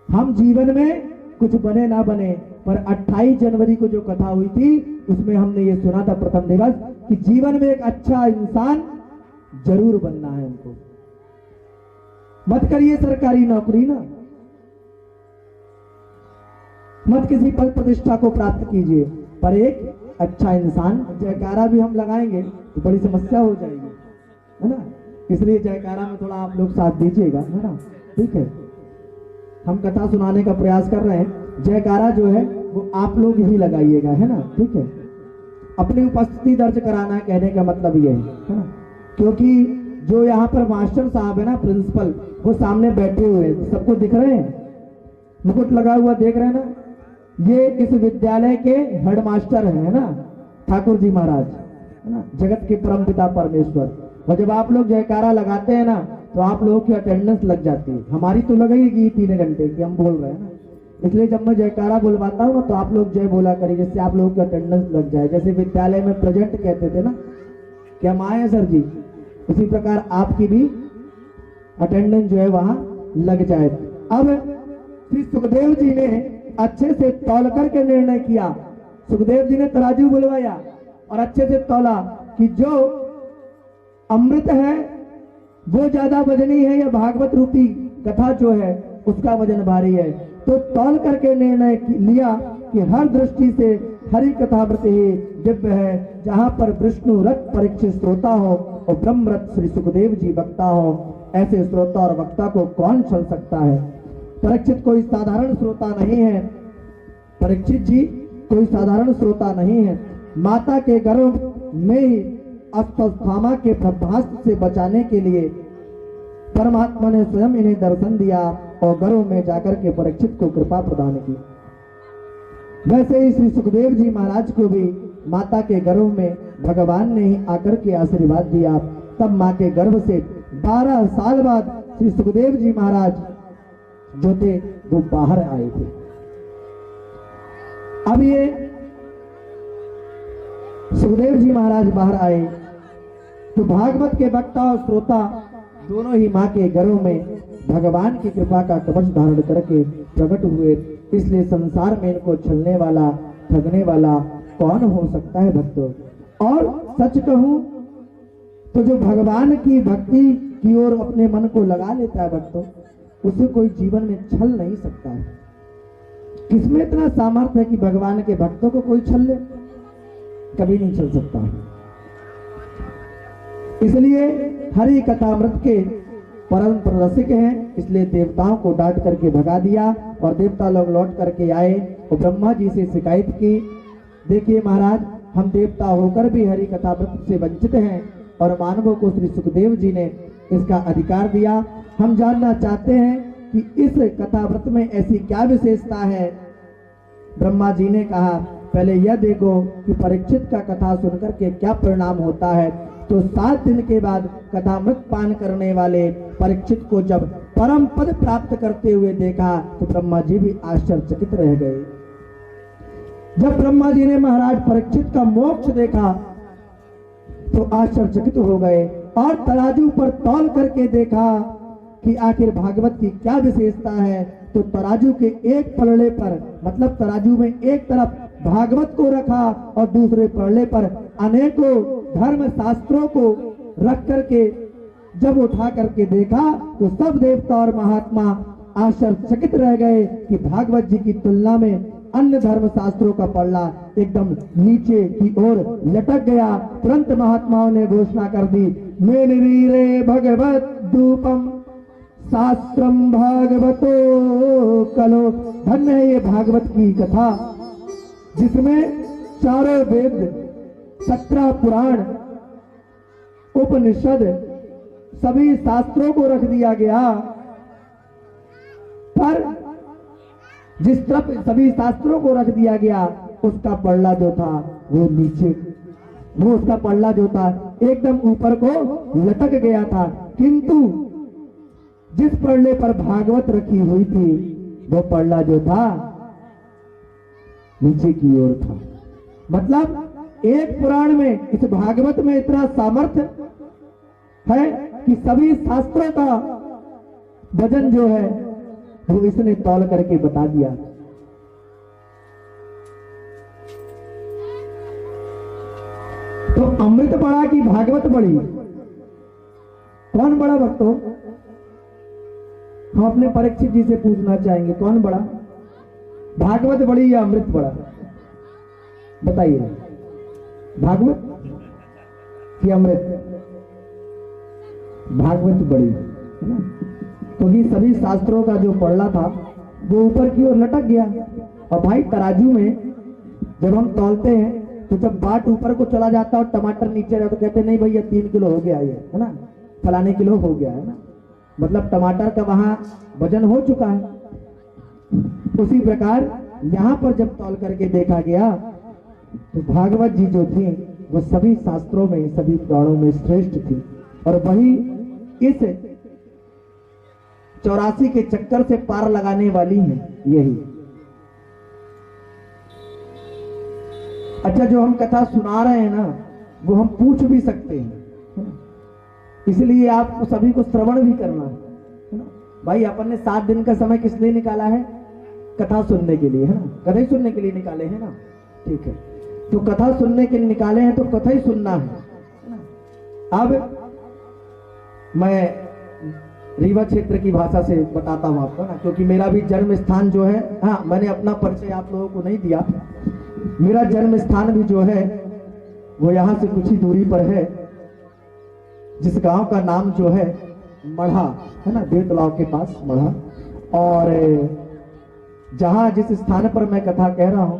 हम जीवन में कुछ बने ना बने, पर 28 जनवरी को जो कथा हुई थी उसमें हमने ये सुना था प्रथम दिवस कि जीवन में एक अच्छा इंसान जरूर बनना है हमको। मत करिए सरकारी नौकरी ना, मत किसी पद प्रतिष्ठा को प्राप्त कीजिए, पर एक अच्छा इंसान। जयकारा भी हम लगाएंगे तो बड़ी समस्या हो जाएगी, है ना। इसलिए जयकारा में थोड़ा आप लोग साथ दीजिएगा, है ना? ठीक है, हम कथा सुनाने का प्रयास कर रहे हैं। जयकारा जो है वो आप लोग ही लगाइएगा, है ना? ठीक है, अपनी उपस्थिति दर्ज कराना कहने का मतलब ये है ना? क्योंकि जो यहाँ पर मास्टर साहब है ना, प्रिंसिपल, वो सामने बैठे हुए हैं, सबको दिख रहे हैं, मुकुट लगा हुआ देख रहे हैं ना? ये इस विद्यालय के हेड मास्टर है ना, ठाकुर जी महाराज, है ना, जगत के परम पिता परमेश्वर। और जब आप लोग जयकारा लगाते हैं ना तो आप लोगों की अटेंडेंस लग जाती है, हमारी तो लगेगी 3 घंटे की, हम बोल रहे हैं ना। इसलिए जब मैं जयकारा बुलवाता हूँ ना तो आप लोग जय बोला करिए, जिससे आप लोगों की अटेंडेंस लग जाए। जैसे विद्यालय में प्रेजेंट कहते थे ना कि हम आए सर जी, उसी प्रकार आपकी भी अटेंडेंस जो है वहां लग जाए। अब श्री सुखदेव जी ने अच्छे से तौल करके निर्णय किया। सुखदेव जी ने तराजू बुलवाया और अच्छे से तौला कि जो अमृत है वो ज्यादा वजनी है या भागवत रूपी कथा जो है उसका वजन भारी है। तो तौल करके निर्णय लिया कि हर दृष्टि से हरि कथामृत ही दिव्य है। जहां पर विष्णु रथ परीक्षित श्रोता हो और ब्रह्म रथ श्री सुखदेव जी वक्ता हो, ऐसे श्रोता और वक्ता को कौन छल सकता है? परीक्षित कोई साधारण श्रोता नहीं है, परीक्षित जी कोई साधारण श्रोता नहीं है। माता के गर्भ में ही अस्थामा के प्रभास से बचाने के लिए परमात्मा ने स्वयं इन्हें दर्शन दिया और गर्भ में जाकर के परीक्षित को कृपा प्रदान की। वैसे ही श्री सुखदेव जी महाराज को भी माता के गर्भ में भगवान ने ही आकर के आशीर्वाद दिया। तब माँ के गर्भ से 12 साल बाद श्री सुखदेव जी महाराज जो थे वो बाहर आए थे। अब ये सुखदेव जी महाराज बाहर आए तो भागवत के वक्ता और श्रोता दोनों ही माँ के गर्भ में भगवान की कृपा का कवच धारण करके प्रकट हुए। इसलिए संसार में इनको छलने वाला, ठगने वाला कौन हो सकता है भक्तों? और सच कहूं तो जो भगवान की भक्ति की ओर अपने मन को लगा लेता है भक्तों, उसे कोई जीवन में छल नहीं सकता है। किसमें इतना सामर्थ्य है कि भगवान के भक्तों को कोई छल ले? कभी नहीं छल सकता। इसलिए हरि कथामृत के परम रसिक हैं, इसलिए देवताओं को डांट करके भगा दिया और देवता लोग लौट करके आए और ब्रह्मा जी से शिकायत की, देखिए महाराज, हम देवता होकर भी हरि कथामृत से वंचित हैं और मानवों को श्री सुखदेव जी ने इसका अधिकार दिया। हम जानना चाहते हैं कि इस कथामृत में ऐसी क्या विशेषता है? ब्रह्मा जी ने कहा, पहले यह देखो कि परीक्षित का कथा सुनकर के क्या परिणाम होता है। तो 7 दिन के बाद कथामृत पान करने वाले परीक्षित को जब परम पद प्राप्त करते हुए देखा तो ब्रह्मा जी भी आश्चर्यचकित रह गए। जब ब्रह्मा जी ने महाराज परीक्षित का मोक्ष देखा तो आश्चर्यचकित हो गए और तराजू पर तौल करके देखा कि आखिर भागवत की क्या विशेषता है। तो तराजू के एक पलड़े पर, मतलब तराजू में एक तरफ भागवत को रखा और दूसरे पलड़े पर अनेकों धर्म शास्त्रों को रख करके जब उठा करके देखा तो सब देवता और महात्मा आश्चर्यचकित रह गए कि भागवत जी की तुलना में अन्य धर्म शास्त्रों का पल्ला एकदम नीचे की ओर लटक गया। तुरंत महात्माओं ने घोषणा कर दी, मेरे भगवत धूपम शास्त्रम भागवतो कलो। धन्य है ये भागवत की कथा जिसमें चारों वेद, 17 पुराण, उपनिषद, सभी शास्त्रों को रख दिया गया। पर जिस तरफ सभी शास्त्रों को रख दिया गया उसका पल्ला जो था वो नीचे, वो उसका पल्ला जो था एकदम ऊपर को लटक गया था। किंतु जिस पल्ले पर भागवत रखी हुई थी वो पल्ला जो था नीचे की ओर था। मतलब एक पुराण में, इस भागवत में इतना सामर्थ्य है कि सभी शास्त्रों का वजन जो है वो इसने तौल करके बता दिया। तो अमृत बड़ा कि भागवत बड़ी? कौन बड़ा भक्तों? हम अपने परीक्षित जी से पूछना चाहेंगे, कौन बड़ा, भागवत बड़ी या अमृत बड़ा? बताइए, भागवत कि अमृत? भागवत बड़ी है ना, क्योंकि सभी शास्त्रों का जो पढ़ला था वो ऊपर की ओर लटक गया। और भाई तराजू में जब हम तौलते हैं तो जब बाट ऊपर को चला जाता है और टमाटर नीचे रहता तो कहते नहीं भैया 3 किलो हो गया ये, है ना, फलाने किलो हो गया, है ना, मतलब टमाटर का वहां वजन हो चुका है। उसी प्रकार यहाँ पर जब तौल करके देखा गया तो भागवत जी जो थी वो सभी शास्त्रों में, सभी पुराणों में श्रेष्ठ थी। और वही इस 84 के चक्कर से पार लगाने वाली है यही। अच्छा, जो हम कथा सुना रहे हैं ना वो हम पूछ भी सकते हैं, है ना, इसलिए आपको सभी को श्रवण भी करना है ना। भाई अपन ने 7 दिन का समय किस लिए निकाला है? कथा सुनने के लिए, है ना, कथा ही सुनने के लिए निकाले हैं ना, ठीक है। तो कथा सुनने के लिए निकाले हैं तो कथा ही सुनना है ना। अब मैं रीवा क्षेत्र की भाषा से बताता हूं आपको ना, क्योंकि मेरा भी जन्म स्थान जो है, हाँ मैंने अपना परिचय आप लोगों को नहीं दिया, मेरा जन्म स्थान भी जो है वो यहाँ से कुछ ही दूरी पर है, जिस गांव का नाम जो है मढ़ा, है ना, देवतलाव के पास मढ़ा। और जहां जिस स्थान पर मैं कथा कह रहा हूं,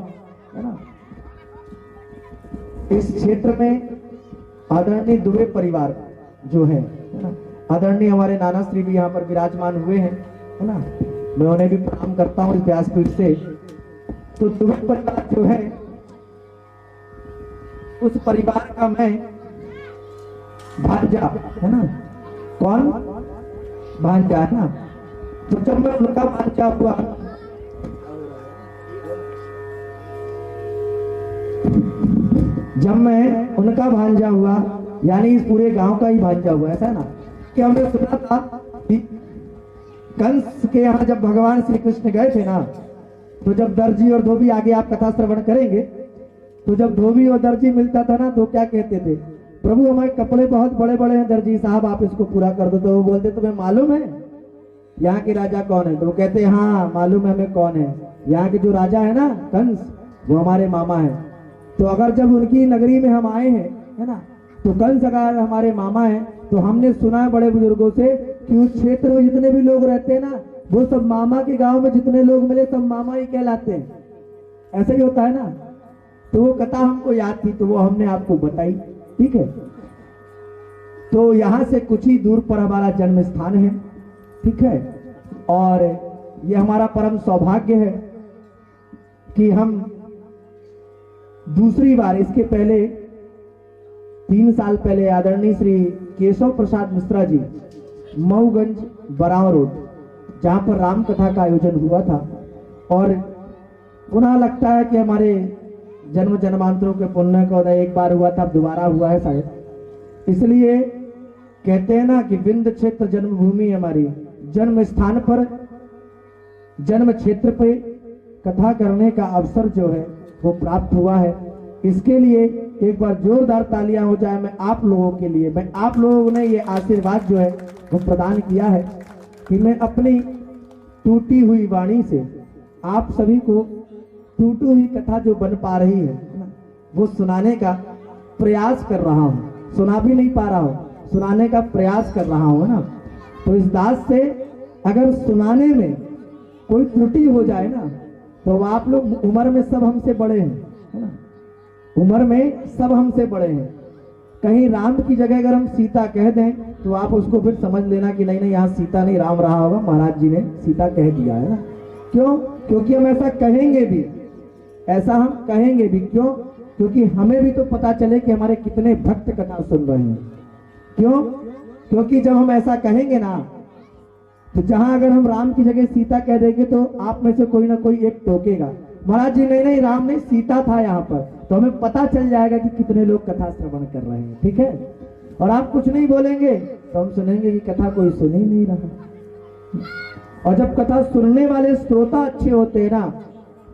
है ना, इस क्षेत्र में आदरणीय दुबे परिवार जो है ना, आदरणीय हमारे नाना श्री भी यहाँ पर विराजमान हुए हैं, है ना, मैं उन्हें भी प्रणाम करता हूँ इस व्यासपीठ से। तो दुबे परिवार जो है उस परिवार का मैं भांजा, है ना, कौन भांजा, है ना। तो जब मैं उनका भांजा हुआ, जब मैं उनका भांजा हुआ यानी इस पूरे गांव का ही भांजा हुआ, ऐसा है ना, कि हमने सुना था कि कंस के यहाँ जब भगवान श्री कृष्ण गए थे ना, तो जब दर्जी और धोबी, आगे आप कथा श्रवण करेंगे, तो जब धोबी और दर्जी मिलता था ना तो क्या कहते थे, प्रभु हमारे कपड़े बहुत बड़े बड़े हैं दर्जी साहब, आप इसको पूरा कर दो। तो वो बोलते तुम्हें मालूम है यहाँ के राजा कौन है? तो वो कहते हाँ मालूम है हमें कौन है, यहाँ के जो राजा है ना कंस, वो हमारे मामा है। तो अगर जब उनकी नगरी में हम आए हैं, है ना, तो कंस अगर हमारे मामा है तो हमने सुना है बड़े बुजुर्गों से कि उस क्षेत्र में जितने भी लोग रहते हैं ना, वो सब मामा के गांव में जितने लोग मिले सब मामा ही कहलाते हैं, ऐसा ही होता है ना। तो वो कथा हमको याद थी तो वो हमने आपको बताई, ठीक है। तो यहाँ से कुछ ही दूर पर हमारा जन्म स्थान है, ठीक है। और ये हमारा परम सौभाग्य है कि हम दूसरी बार, इसके पहले 3 साल पहले आदरणीय श्री केशव प्रसाद मिश्रा जी मऊगंज बराव रोड, जहां पर राम कथा का आयोजन हुआ था, और पुनः लगता है कि हमारे जन्म जन्मांतरों के पुण्य का उदय एक बार हुआ था, अब दोबारा हुआ है शायद। इसलिए कहते हैं ना कि विंध्य क्षेत्र जन्मभूमि हमारी, जन्म स्थान पर, जन्म क्षेत्र पे कथा करने का अवसर जो है वो प्राप्त हुआ है। इसके लिए एक बार जोरदार तालियां हो जाए मैं आप लोगों के लिए। मैं आप लोगों ने ये आशीर्वाद जो है वो प्रदान किया है कि मैं अपनी टूटी हुई वाणी से आप सभी को टूटी हुई कथा जो बन पा रही है ना, वो सुनाने का प्रयास कर रहा हूँ। सुना भी नहीं पा रहा हूँ, सुनाने का प्रयास कर रहा हूँ ना। तो इस दास से अगर सुनाने में कोई त्रुटि हो जाए ना, तो आप लोग उम्र में सब हमसे बड़े हैं, है ना, उम्र में सब हमसे बड़े हैं। कहीं राम की जगह अगर हम सीता कह दें तो आप उसको फिर समझ लेना कि नहीं नहीं यहाँ सीता नहीं राम रहा होगा, महाराज जी ने सीता कह दिया है ना। क्यों? क्योंकि हम ऐसा कहेंगे भी, ऐसा हम कहेंगे भी। क्यों? क्योंकि हमें भी तो पता चले कि हमारे कितने भक्त कथा सुन रहे हैं। क्यों? क्योंकि जब हम ऐसा कहेंगे ना, तो जहां अगर हम राम की जगह सीता कह देंगे तो आप में से कोई ना कोई एक टोकेगा, महाराज जी नहीं नहीं राम नहीं सीता था यहाँ पर। तो हमें पता चल जाएगा कि कितने लोग कथा श्रवण कर रहे हैं, ठीक है। और आप कुछ नहीं बोलेंगे तो हम सुनेंगे कि कथा कोई सुन ही नहीं रहा। और जब कथा सुनने वाले श्रोता अच्छे होते हैं ना,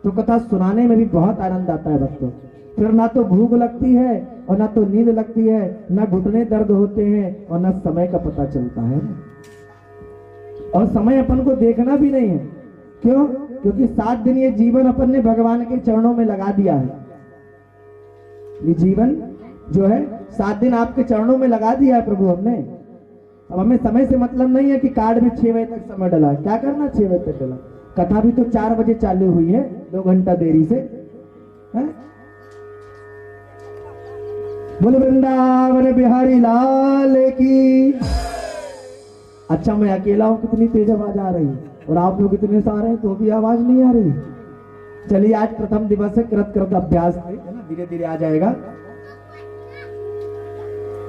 तो कथा सुनाने में भी बहुत आनंद आता है भक्तों। फिर ना तो भूख लगती है और ना तो नींद लगती है, ना घुटने दर्द होते हैं और ना समय का पता चलता है। और समय अपन को देखना भी नहीं है। क्यों? क्योंकि 7 दिन ये जीवन अपन ने भगवान के चरणों में लगा दिया है। ये जीवन जो है 7 दिन आपके चरणों में लगा दिया है प्रभु हमने। अब हमें समय से मतलब नहीं है कि कार्ड में 6 बजे तक समय डला, क्या करना 6 बजे तक डला, कथा भी तो 4 बजे चालू हुई है, 2 घंटा देरी से है? बोल वृंदावन बिहारी लाल की। अच्छा मैं अकेला हूं, कितनी तेज आवाज आ रही है, और आप लोग इतने सारे हैं तो भी आवाज नहीं आ रही। चलिए आज प्रथम दिवस है, कृत कृत अभ्यास है ना, धीरे धीरे आ जाएगा।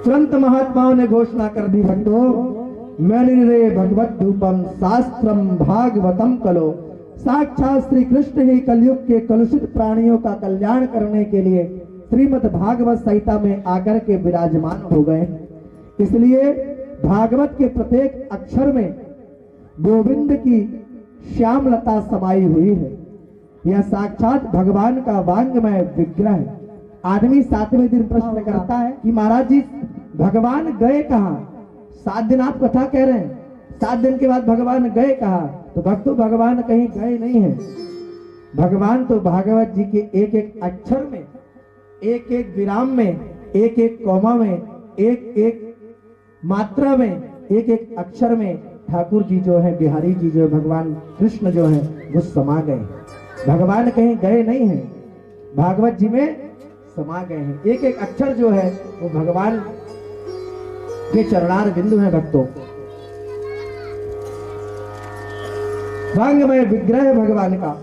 तुरंत महात्माओं ने घोषणा कर दी, भक्तों मैनिरे भगवत रूपम शास्त्रम भागवतम कलो। साक्षात श्री कृष्ण ही कलयुग के कलुषित प्राणियों का कल्याण करने के लिए श्रीमद् भागवत संहिता में आकर के विराजमान हो गए। इसलिए भागवत के प्रत्येक अक्षर में गोविंद की श्यामलता समाई हुई है। यह साक्षात भगवान का वांगमय विग्रह है। आदमी 7वें दिन प्रश्न करता है कि महाराज जी भगवान गए कहाँ? 7 दिन आप कथा कह रहे हैं, 7 दिन के बाद भगवान गए कहाँ? तो भक्तों भगवान कहीं गए नहीं है। भगवान तो भागवत जी के एक एक अक्षर में, एक एक विराम में, एक एक कौमा में, एक एक मात्रा में, एक एक अक्षर में ठाकुर जी जो है, बिहारी जी जो है, भगवान कृष्ण जो है वो समा गए। भगवान कहीं गए नहीं है, भागवत जी में समा गए हैं। एक एक अक्षर जो है वो भगवान के चरणार बिंदु है। भक्तों वांगमय विग्रह है भगवान का।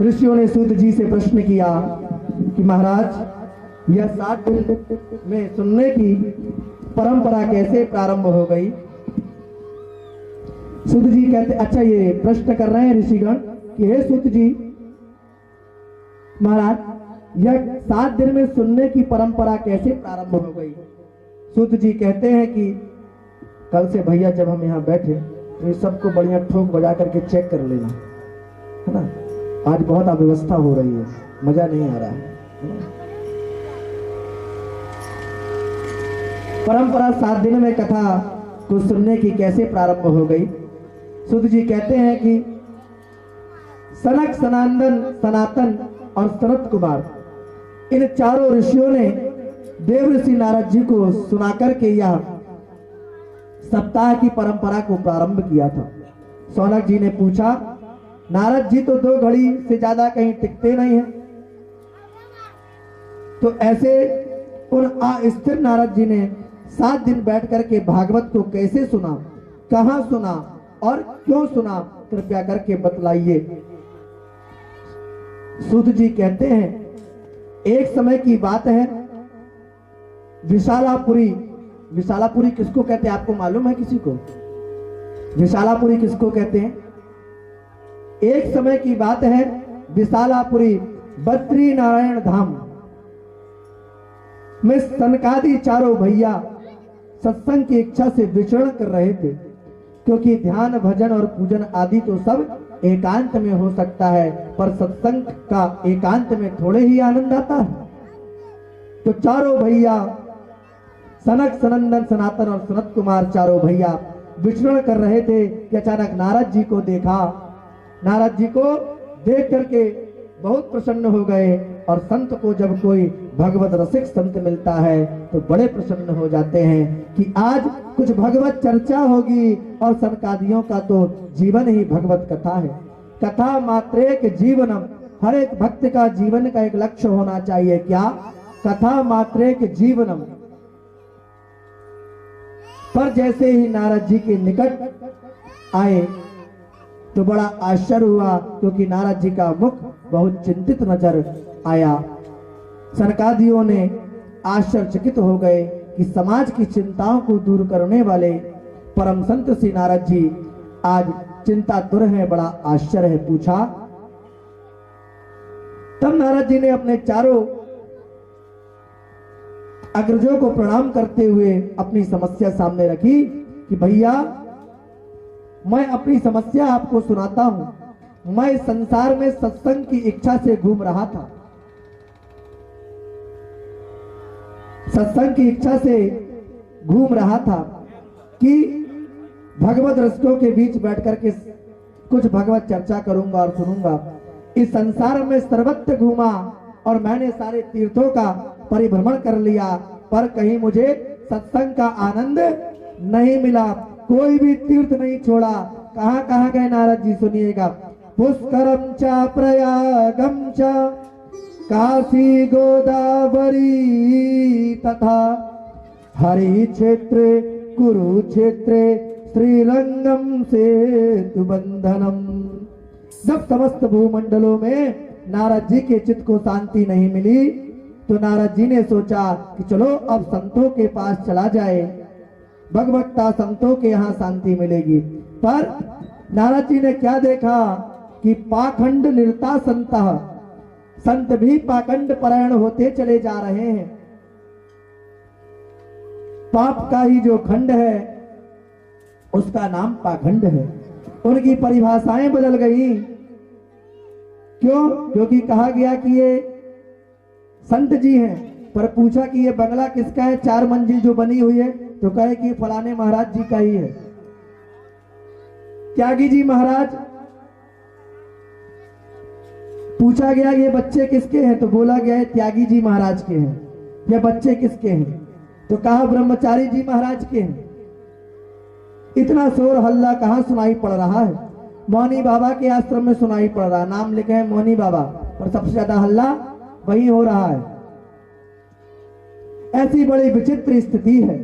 ऋषियों ने सूत जी से प्रश्न किया कि महाराज यह 7 दिन में सुनने की परंपरा कैसे प्रारंभ हो गई? सूत जी कहते, अच्छा ये प्रश्न कर रहे हैं ऋषिगण कि हे सूत जी महाराज यह 7 दिन में सुनने की परंपरा कैसे प्रारंभ हो गई? सूत जी कहते हैं कि कल से भैया जब हम यहाँ बैठे तो ये सबको बढ़िया ठोक बजा करके चेक कर लेना, है ना। आज बहुत अव्यवस्था हो रही है, मजा नहीं आ रहा है। परंपरा 7 दिन में कथा को सुनने की कैसे प्रारंभ हो गई? सूत जी कहते हैं कि सनक, सनातन, सनातन और सनत कुमार इन चारों ऋषियों ने देव ऋषि नारद जी को सुनाकर के यह सप्ताह की परंपरा को प्रारंभ किया था। सौनक जी ने पूछा, नारद जी तो 2 घड़ी से ज्यादा कहीं टिकते नहीं हैं, तो ऐसे उन अस्थिर नारद जी ने 7 दिन बैठ करके भागवत को कैसे सुना, कहां सुना और क्यों सुना, कृपया करके बतलाइए। सूत जी कहते हैं एक समय की बात है, विशालापुरी, विशालापुरी किसको कहते हैं आपको मालूम है किसी को? विशालापुरी किसको कहते हैं? एक समय की बात है, विशालापुरी बद्री नारायण धाम में सनकादि चारों भैया सत्संग की इच्छा से विचरण कर रहे थे, क्योंकि ध्यान भजन और पूजन आदि तो सब एकांत में हो सकता है, पर सत्संग का एकांत में थोड़े ही आनंद आता है। तो चारों भैया सनक, सनंदन, सनातन और सनत कुमार चारों भैया विचरण कर रहे थे कि अचानक नारद जी को देखा। नारद जी को देख करके बहुत प्रसन्न हो गए, और संत को जब कोई भगवत रसिक संत मिलता है तो बड़े प्रसन्न हो जाते हैं कि आज कुछ भगवत चर्चा होगी, और सनकादियों का तो जीवन ही भगवत कथा है। कथा मात्रेक जीवनम, हर एक भक्त का जीवन का एक लक्ष्य होना चाहिए। क्या? कथा मात्रेक जीवनम। पर जैसे ही नारद जी के निकट आए तो बड़ा आश्चर्य हुआ, क्योंकि नारद जी का मुख बहुत चिंतित नजर आया। सनकादियों ने आश्चर्यचकित हो गए कि समाज की चिंताओं को दूर करने वाले परम संत श्री नारद जी आज चिंतातुर है, बड़ा आश्चर्य है। पूछा, तब नारद जी ने अपने चारों अग्रजों को प्रणाम करते हुए अपनी समस्या सामने रखी कि भैया मैं अपनी समस्या आपको सुनाता हूं। मैं संसार में सत्संग की इच्छा से घूम रहा था, सत्संग की इच्छा से घूम रहा था कि भगवत रसिकों के बीच बैठकर के कुछ भगवत चर्चा करूंगा और सुनूंगा। इस संसार में सर्वत्र घूमा और मैंने सारे तीर्थों का परिभ्रमण कर लिया, पर कहीं मुझे सत्संग का आनंद नहीं मिला, कोई भी तीर्थ नहीं छोड़ा। कहां कहां गए नारद जी, सुनिएगा। पुष्करम च प्रयागम च काशी गोदावरी तथा हरि क्षेत्र कुरुक्षेत्र श्रीरंगम सेतु बंधनम। जब समस्त भूमंडलों में नारद जी के चित्त को शांति नहीं मिली तो नारद जी ने सोचा कि चलो अब संतों के पास चला जाए, भगवत्ता संतों के यहाँ शांति मिलेगी। पर नारद जी ने क्या देखा कि पाखंड निरता संत भी पाखंड परायण होते चले जा रहे हैं। पाप का ही जो खंड है उसका नाम पाखंड है। उनकी परिभाषाएं बदल गई। क्यों? क्योंकि कहा गया कि ये संत जी हैं, पर पूछा कि ये बंगला किसका है, 4 मंजिल जो बनी हुई है, तो कहे कि फलाने महाराज जी का ही है, त्यागी जी महाराज। पूछा गया ये बच्चे किसके हैं, तो बोला गया है त्यागी जी महाराज के हैं। ये बच्चे किसके हैं, तो कहा ब्रह्मचारी जी महाराज के हैं। इतना शोर हल्ला कहां सुनाई पड़ रहा है? मौनी बाबा के आश्रम में सुनाई पड़ रहा है, नाम लिखे हैं मौनी बाबा, और सबसे ज्यादा हल्ला वही हो रहा है। ऐसी बड़ी विचित्र स्थिति है।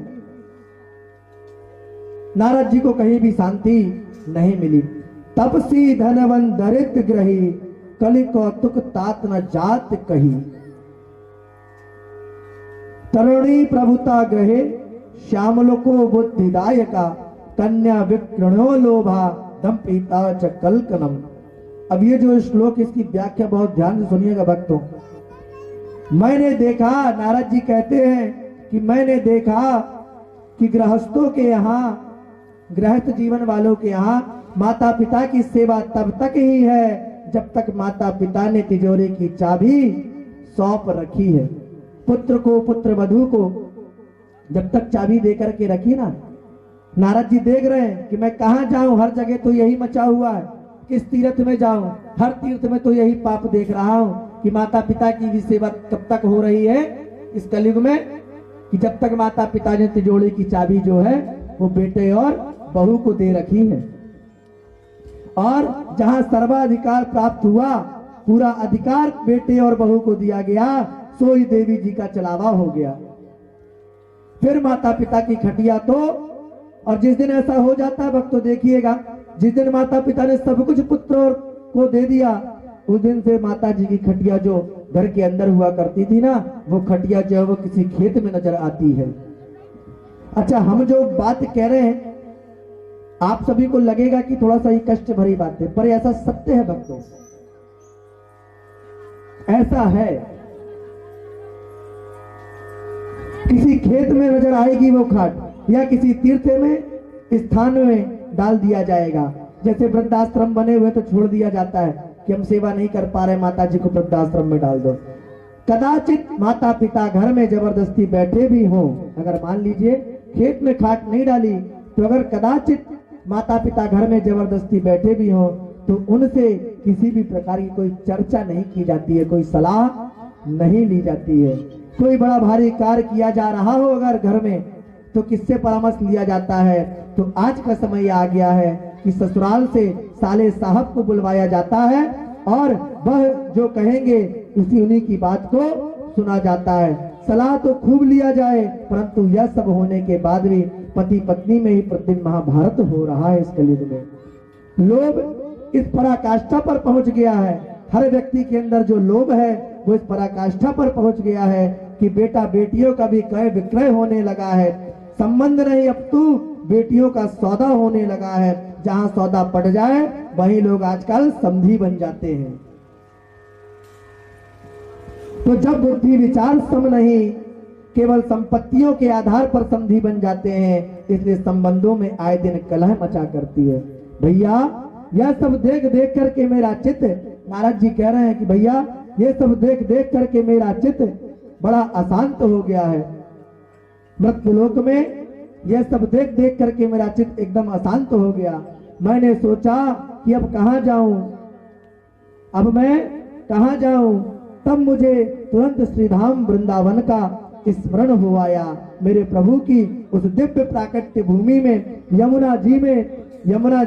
नारद जी को कहीं भी शांति नहीं मिली। तपसी धनवन दरिद्र ग्रही कलि कौतुक तात न जात कही। तरुणी प्रभुता ग्रहे श्यामलोको बुद्धिदायका कन्या विक्रणो लोभा दम पीता च कलकनम। अब ये जो श्लोक, इसकी व्याख्या बहुत ध्यान से सुनिएगा भक्तों। मैंने देखा, नारद जी कहते हैं कि मैंने देखा कि गृहस्थों के यहाँ, गृहस्थ जीवन वालों के यहाँ माता पिता की सेवा तब तक ही है जब तक माता पिता ने तिजोरी की चाबी सौंप रखी है। पुत्र को, पुत्र वधू को जब तक चाबी देकर के रखी ना। नारद जी देख रहे हैं कि मैं कहां जाऊं, हर जगह तो यही मचा हुआ है। किस तीर्थ में जाऊं, हर तीर्थ में तो यही पाप देख रहा हूं कि माता पिता की भी सेवा कब तक हो रही है इस कलयुग में, कि जब तक माता पिता ने तिजोरी की चाबी जो है वो बेटे और बहू को दे रखी है। और जहां सर्वाधिकार प्राप्त हुआ, पूरा अधिकार बेटे और बहू को दिया गया, सोई देवी जी का चलावा हो गया। फिर माता पिता की खटिया तो, और जिस दिन ऐसा हो जाता है भक्तों देखिएगा, जिस दिन माता पिता ने सब कुछ पुत्र को दे दिया, उस दिन से माता जी की खटिया जो घर के अंदर हुआ करती थी ना, वो खटिया जो है वो किसी खेत में नजर आती है। अच्छा, हम जो बात कह रहे हैं आप सभी को लगेगा कि थोड़ा सा ही कष्ट भरी बात है, पर ऐसा सत्य है भक्तों, ऐसा है। किसी खेत में नजर आएगी वो खाट, या किसी तीर्थ में स्थान में डाल दिया जाएगा। जैसे वृद्धाश्रम बने हुए तो छोड़ दिया जाता है कि हम सेवा नहीं कर पा रहे, माता जी को वृद्धाश्रम में डाल दो। कदाचित माता पिता घर में जबरदस्ती बैठे भी हों, अगर मान लीजिए खेत में खाट नहीं डाली, तो अगर कदाचित माता पिता घर में जबरदस्ती बैठे भी हों तो उनसे किसी भी प्रकार की कोई चर्चा नहीं की जाती है, कोई सलाह नहीं ली जाती है। कोई बड़ा भारी कार्य किया जा रहा हो अगर घर में, तो किससे परामर्श लिया जाता है? तो आज का समय आ गया है कि ससुराल से साले साहब को बुलवाया जाता है और वह जो कहेंगे उसी उन्हीं की बात को सुना जाता है। सलाह तो खूब लिया जाए, परंतु यह सब होने के बाद भी पति पत्नी में ही प्रतिदिन महाभारत हो रहा है। इस कलयुग में लोभ इस पराकाष्ठा पर पहुंच गया है। हर व्यक्ति के अंदर जो लोभ है वो इस पराकाष्ठा पर पहुंच गया है कि बेटा बेटियों का भी क्रय विक्रय होने लगा है। संबंध नहीं, अब तो बेटियों का सौदा होने लगा है। जहां सौदा पड़ जाए वहीं लोग आजकल समधी बन जाते हैं। तो जब बुद्धि विचार सम नहीं, केवल संपत्तियों के आधार पर समधी बन जाते हैं, इसलिए संबंधों में आए दिन कलह मचा करती है। भैया यह सब देख देख करके मेरा चित्त, नारद जी कह रहे हैं कि भैया ये सब देख देख करके मेरा चित्त बड़ा अशांत हो गया है। मृत्युलोक में यह सब देख देख करके मेरा चित्त एकदम अशांत हो गया। मैंने सोचा कि अब कहां जाऊं, अब मैं कहां जाऊं। तब मुझे तुरंत श्रीधाम वृंदावन का स्मरण हो आया। मेरे प्रभु की उस दिव्य प्राकट्य भूमि में, यमुना जी में, यमुना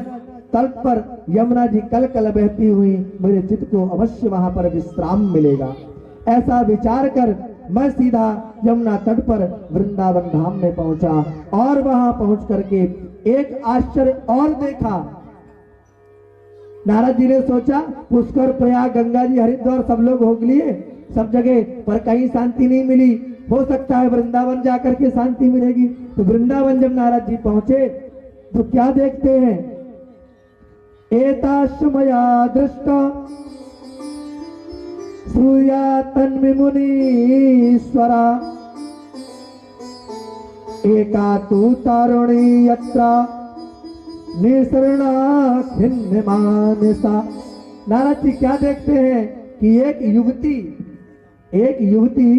तट पर यमुना जी कल कल बहती हुई, मेरे चित्त को अवश्य वहां पर विश्राम मिलेगा। ऐसा विचार कर मैं सीधा यमुना तट पर वृंदावन धाम में पहुंचा और वहां पहुंच करके एक आश्चर्य और देखा। नारद जी ने सोचा पुष्कर, प्रयाग, गंगा जी, हरिद्वार सब लोग भोग लिए, सब जगह पर कहीं शांति नहीं मिली, हो सकता है वृंदावन जाकर के शांति मिलेगी। तो वृंदावन जब नारद जी पहुंचे तो क्या देखते हैं, एताश्मया दृष्टा सूर्या तन्मुनीश्वरा एका तु तारुणी यत्रा निसरणा खिन्न मानसा। नारद जी क्या देखते हैं कि एक युवती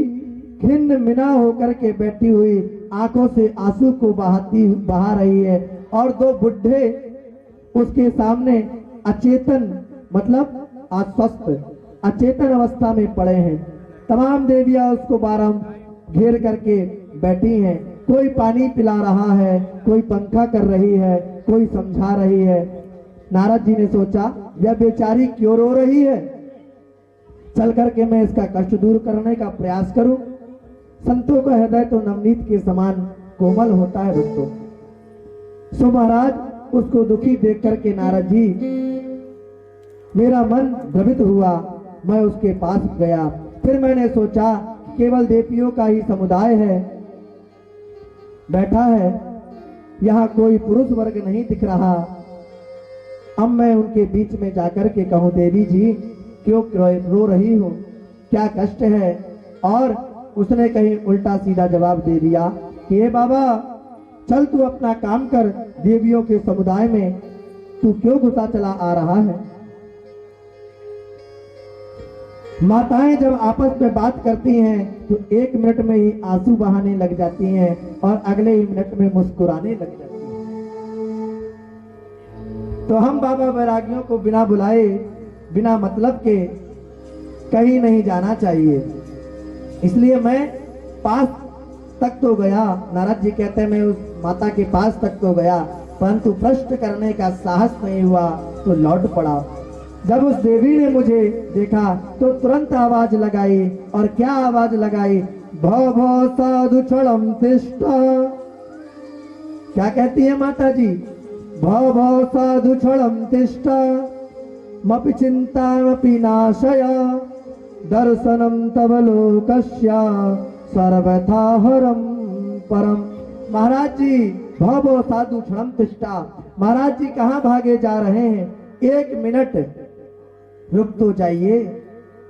खिन्न मिना होकर के बैठी हुई, आंखों से आंसू को बहा रही है, और दो बुढ़े उसके सामने अचेतन, मतलब अस्वस्थ, अचेतन अवस्था में पड़े हैं। तमाम देवियां उसको बारम घेर करके बैठी हैं। कोई पानी पिला रहा है, कोई पंखा कर रही है, कोई समझा रही है। नारद जी ने सोचा यह बेचारी क्यों रो रही है, चल करके मैं इसका कष्ट दूर करने का प्रयास करूं। संतों का हृदय तो नवनीत के समान कोमल होता है दोस्तों। सो महाराज उसको दुखी देख करके नारद जी, मेरा मन द्रवित हुआ, मैं उसके पास गया। फिर मैंने सोचा केवल देवियों का ही समुदाय है, बैठा है, यहाँ कोई पुरुष वर्ग नहीं दिख रहा। अब मैं उनके बीच में जाकर के कहूं, देवी जी क्यों रो रही हो, क्या कष्ट है? और उसने कहीं उल्टा सीधा जवाब दे दिया कि हे बाबा, चल तू अपना काम कर, देवियों के समुदाय में तू क्यों घुसा चला आ रहा है? माताएं जब आपस में बात करती हैं तो 1 मिनट में ही आंसू बहाने लग जाती हैं और अगले ही मिनट में मुस्कुराने लग जाती हैं। तो हम बाबा वैरागियों को बिना बुलाए, बिना मतलब के कहीं नहीं जाना चाहिए। इसलिए मैं पास तक तो गया, नारद जी कहते हैं मैं उस माता के पास तक तो गया, परंतु प्रश्न करने का साहस नहीं हुआ तो लौट पड़ा। जब उस देवी ने मुझे देखा तो तुरंत आवाज लगाई, और क्या आवाज लगाई, भव भव साधु छड़म तिष्ठा। क्या कहती है माता जी, भव भव साधु छड़म तिष्ठा मपि चिंतामपि नाशय दर्शनम तव लोकस्य सर्वथा हरम परम। महाराज जी भव भव साधु क्षणम तिष्ठा, महाराज जी कहाँ भागे जा रहे हैं? 1 मिनट रुक तो जाइए।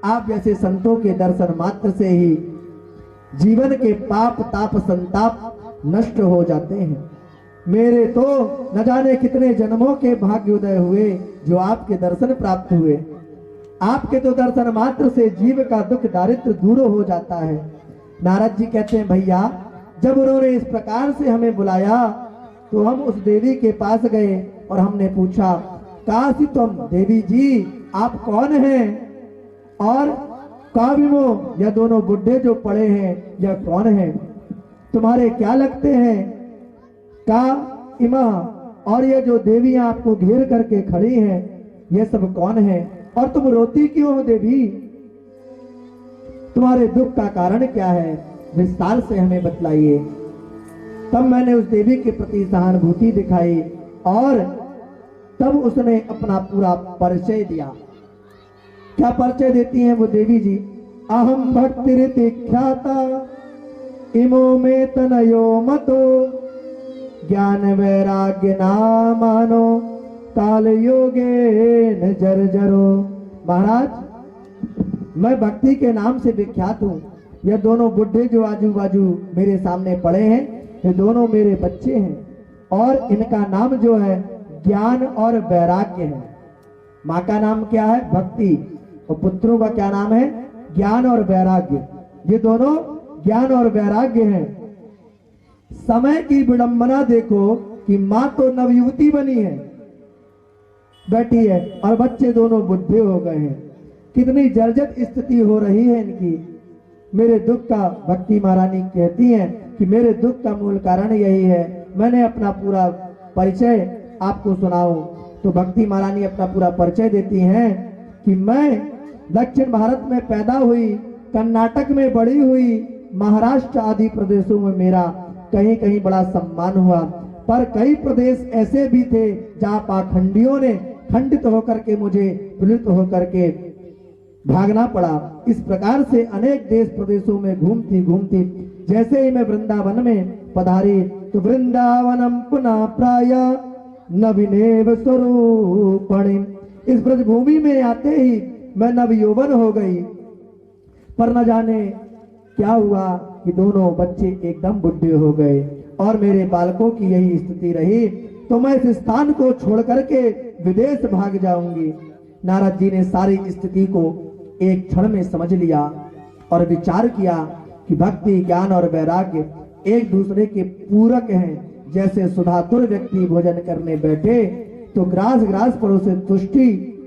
आप जैसे संतों के दर्शन मात्र से ही जीवन के पाप ताप संताप नष्ट हो जाते हैं। मेरे तो न जाने कितने जन्मों के भाग्योदय हुए जो आपके दर्शन प्राप्त हुए। आपके तो दर्शन मात्र से जीव का दुख दारिद्र दूर हो जाता है। नारद जी कहते हैं भैया, जब उन्होंने इस प्रकार से हमें बुलाया तो हम उस देवी के पास गए और हमने पूछा, काशी तुम देवी जी आप कौन हैं? और काविमो, यह दोनों बुढ़े जो पड़े हैं यह कौन हैं? तुम्हारे क्या लगते हैं? का इमा, और ये जो देवियां आपको घेर करके खड़ी हैं ये सब कौन है? और तुम रोती क्यों हो देवी? तुम्हारे दुख का कारण क्या है? विस्तार से हमें बतलाइए। तब मैंने उस देवी के प्रति सहानुभूति दिखाई और तब उसने अपना पूरा परिचय दिया। क्या परिचय देती हैं वो देवी जी? अहम भक्तिरिति ख्याता इमो में तनयो मतो ज्ञान वैराग्य नामानो काल योगे न जर्जरो। महाराज, मैं भक्ति के नाम से विख्यात हूँ। ये दोनों बुढ़े जो आजू बाजू मेरे सामने पड़े हैं ये दोनों मेरे बच्चे हैं और इनका नाम जो है ज्ञान और वैराग्य है। माँ का नाम क्या है? भक्ति, और पुत्रों का क्या नाम है? ज्ञान और वैराग्य। ये दोनों ज्ञान और वैराग्य हैं। समय की विडंबना देखो कि माँ तो नवयुवती बनी है, बैठी है, और बच्चे दोनों बुढ़े हो गए हैं। कितनी जर्जर स्थिति हो रही है इनकी। मेरे दुख का, भक्ति महारानी कहती हैं कि मेरे दुख का मूल कारण यही है। मैंने अपना पूरा परिचय आपको सुनाऊं तो भक्ति महारानी अपना पूरा परिचय देती हैं कि मैं दक्षिण भारत में पैदा हुई, कर्नाटक में बड़ी हुई, महाराष्ट्र आदि प्रदेशों में मेरा कहीं कहीं बड़ा सम्मान हुआ, पर कई प्रदेश ऐसे भी थे जहां पाखंडियों ने खंडित होकर के मुझे पीड़ित होकर के भागना पड़ा। इस प्रकार से अनेक देश प्रदेशों में घूमती घूमती जैसे ही मैं वृंदावन में पधारी तो वृंदावनम पुनः प्राय नवीनेव स्वरूपणि, इस ब्रज भूमि में आते ही मैं नवयौवन हो गई। पर न जाने क्या हुआ कि दोनों बच्चे एकदम बुढ़े हो गए और मेरे बालकों की यही स्थिति रही तो मैं इस स्थान को छोड़ करके विदेश भाग जाऊंगी। नारद जी ने सारी स्थिति को एक क्षण में समझ लिया और विचार किया कि भक्ति, ज्ञान और वैराग्य एक दूसरे के पूरक हैं। जैसे सुधातुर व्यक्ति भोजन करने बैठे तो ग्रास ग्रास पर उसे तुष्टि,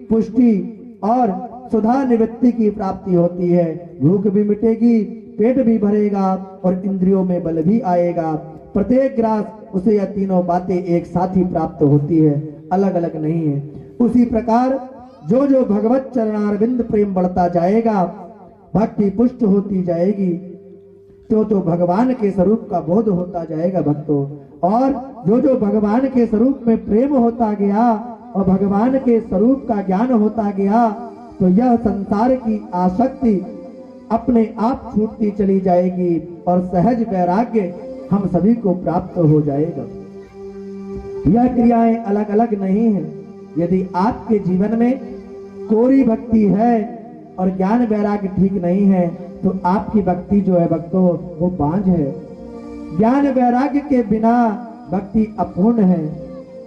पुष्टि और सुधा निवृत्ति की प्राप्ति होती है। भूख भी मिटेगी, पेट भी भरेगा और इंद्रियों में बल भी आएगा। प्रत्येक ग्रास उसे यह तीनों बातें एक साथ ही प्राप्त होती है, अलग अलग नहीं है। उसी प्रकार जो जो भगवत चरणारविंद प्रेम बढ़ता जाएगा, भक्ति पुष्ट होती जाएगी, तो भगवान के स्वरूप का बोध होता जाएगा भक्तों। और जो जो भगवान के स्वरूप में प्रेम होता गया और भगवान के स्वरूप का ज्ञान होता गया तो यह संसार की आसक्ति अपने आप छूटती चली जाएगी और सहज वैराग्य हम सभी को प्राप्त हो जाएगा। यह क्रियाएं अलग अलग नहीं है। यदि आपके जीवन में कोरी भक्ति है और ज्ञान वैराग्य ठीक नहीं है तो आपकी भक्ति जो है भक्तों वो बांझ है। ज्ञान वैराग्य के बिना भक्ति अपूर्ण है।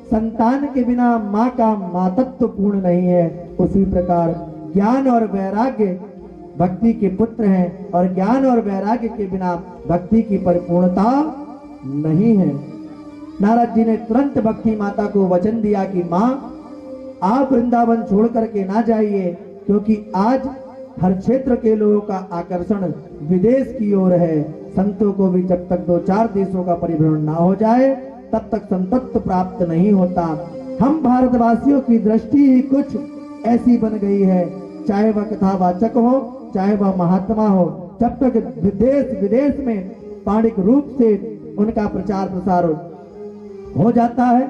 संतान के बिना माँ का मातत्व पूर्ण नहीं है। उसी प्रकार ज्ञान और वैराग्य भक्ति के पुत्र हैं और ज्ञान और वैराग्य के बिना भक्ति की परिपूर्णता नहीं है। नारद जी ने तुरंत भक्ति माता को वचन दिया कि माँ आप वृंदावन छोड़ करके ना जाइए, क्योंकि आज हर क्षेत्र के लोगों का आकर्षण विदेश की ओर है। संतों को भी जब तक 2-4 देशों का परिभ्रमण ना हो जाए तब तक संतत्व प्राप्त नहीं होता। हम भारतवासियों की दृष्टि ही कुछ ऐसी बन गई है, चाहे वह कथावाचक हो चाहे वह महात्मा हो, जब तक देश विदेश में पाणिक रूप से उनका प्रचार प्रसार हो जाता है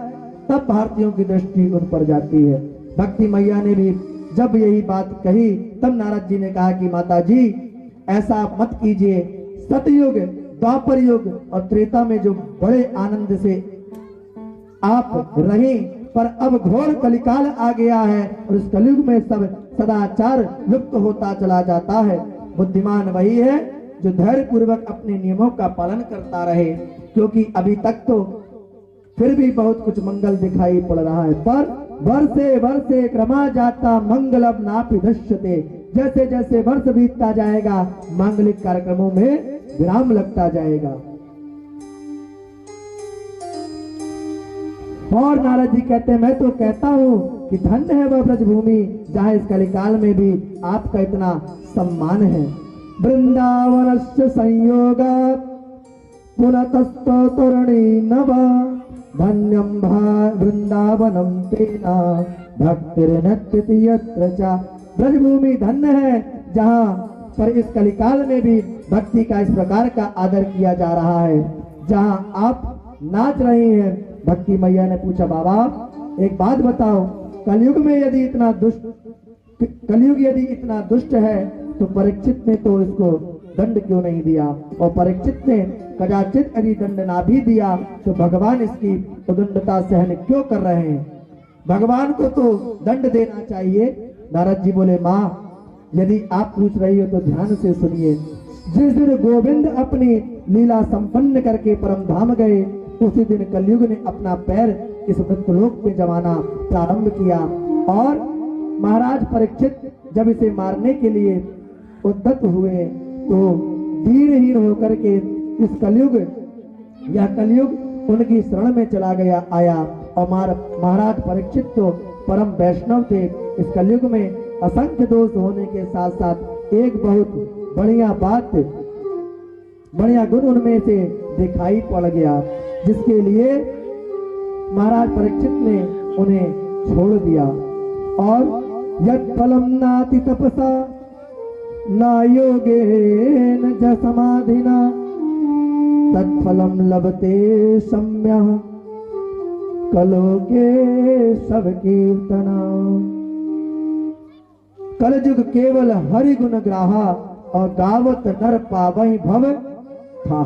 तब भारतीयों की दृष्टि उन पर जाती है। भक्ति मैया ने भी जब यही बात कही तब नारद जी ने कहा कि माता जी ऐसा मत कीजिए। सतयुग, द्वापर युग और त्रेता में जो बड़े आनंद से आप रहे, पर अब घोर कलिकाल आ गया है और इस कलयुग में सब सदाचार लुप्त होता चला जाता है। बुद्धिमान वही है जो धैर्य पूर्वक अपने नियमों का पालन करता रहे, क्योंकि अभी तक तो फिर भी बहुत कुछ मंगल दिखाई पड़ रहा है, पर वर्षे वर्षे क्रमा जाता मंगलम नापि दृश्यते। जैसे जैसे वर्ष बीतता जाएगा मांगलिक कार्यक्रमों में विराम लगता जाएगा। और नारद जी कहते हैं मैं तो कहता हूँ कि धन्य है वह ब्रजभूमि जहाँ इस कलिकाल में भी आपका इतना सम्मान है। वृंदावनस्य संयोग पुनतस्तो तरुणी नव धन्यम वृंदावनम तेना भक्तिर्नत्यति यत्र च। ब्रजभूमि धन्य है जहाँ पर इस कलिकाल में भी भक्ति का इस प्रकार का आदर किया जा रहा है, जहाँ आप नाच रही हैं। भक्ति मैया ने पूछा बाबा एक बात बताओ, कलयुग यदि इतना दुष्ट है तो परीक्षित ने तो इसको दंड क्यों नहीं दिया, और परीक्षित ने कदाचित यदि दंड ना भी दिया तो भगवान इसकी उदंडता सहन क्यों कर रहे हैं? भगवान को तो दंड देना चाहिए। नारद जी बोले माँ यदि आप पूछ रही हो तो ध्यान से सुनिए। जिस दिन गोविंद अपनी लीला संपन्न करके परम धाम गए उसी दिन कलयुग ने अपना पैर इस मृत्युलोक में जमाना प्रारंभ किया, और महाराज परीक्षित जब इसे मारने के लिए उद्यत हुए तो दीनहीन होकर के इस कलयुग यह कलयुग उनकी शरण में चला गया आया। और महाराज परीक्षित तो परम वैष्णव थे। इस कलयुग में असंख्य दोष होने के साथ साथ एक बहुत बढ़िया बात, बढ़िया गुण उनमें से दिखाई पड़ गया, जिसके लिए महाराज परीक्षित ने उन्हें छोड़ दिया। और यत् फलम नाति तपसा न योगेन च समाधिना तत्फलम लभते सम्यः कलोके सब कीर्तना। कलयुग केवल हरि गुण ग्राहा और गावत नर पावहि भव था।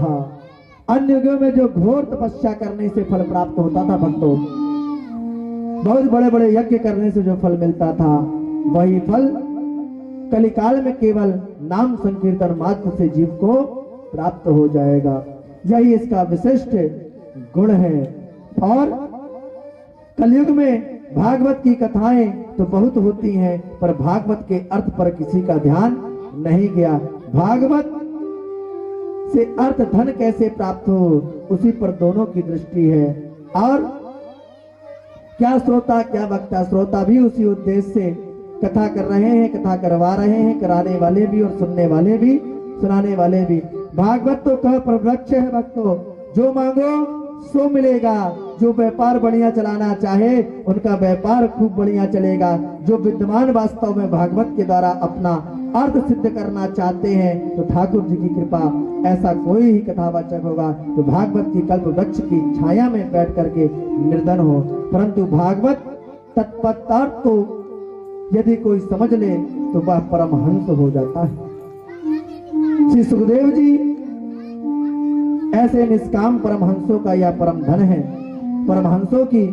अन्य युगों में जो घोर तपस्या करने से फल प्राप्त होता था भक्तों, बहुत बड़े बड़े यज्ञ करने से जो फल मिलता था, वही फल कलिकाल में केवल नाम संकीर्तन मात्र से जीव को प्राप्त हो जाएगा। यही इसका विशिष्ट गुण है। और कलयुग में भागवत की कथाएं तो बहुत होती हैं, पर भागवत के अर्थ पर किसी का ध्यान नहीं गया। भागवत से अर्थ धन कैसे प्राप्त हो, उसी पर दोनों की दृष्टि है। और क्या श्रोता क्या वक्ता, श्रोता भी उसी उद्देश्य से कथा कर रहे हैं, कथा करवा रहे हैं, कराने वाले भी और सुनने वाले भी, सुनाने वाले भी। भागवत तो कह प्रवृक्ष है भक्तों, जो मांगो सो मिलेगा। जो व्यापार बढ़िया चलाना चाहे उनका व्यापार खूब बढ़िया चलेगा। जो विद्वान वास्तव में भागवत के द्वारा अपना अर्थ सिद्ध करना चाहते हैं, तो ठाकुर जी की कृपा ऐसा कोई ही कथावाचक होगा तो भागवत की कल्प वृक्ष की छाया में बैठ करके निर्धन हो। परंतु भागवत तत्पदार्थ तो यदि कोई समझ ले तो वह परमहंस हो जाता है। श्री सुखदेव जी ऐसे निष्काम परमहंसों का यह परम धन है। परमहंसों की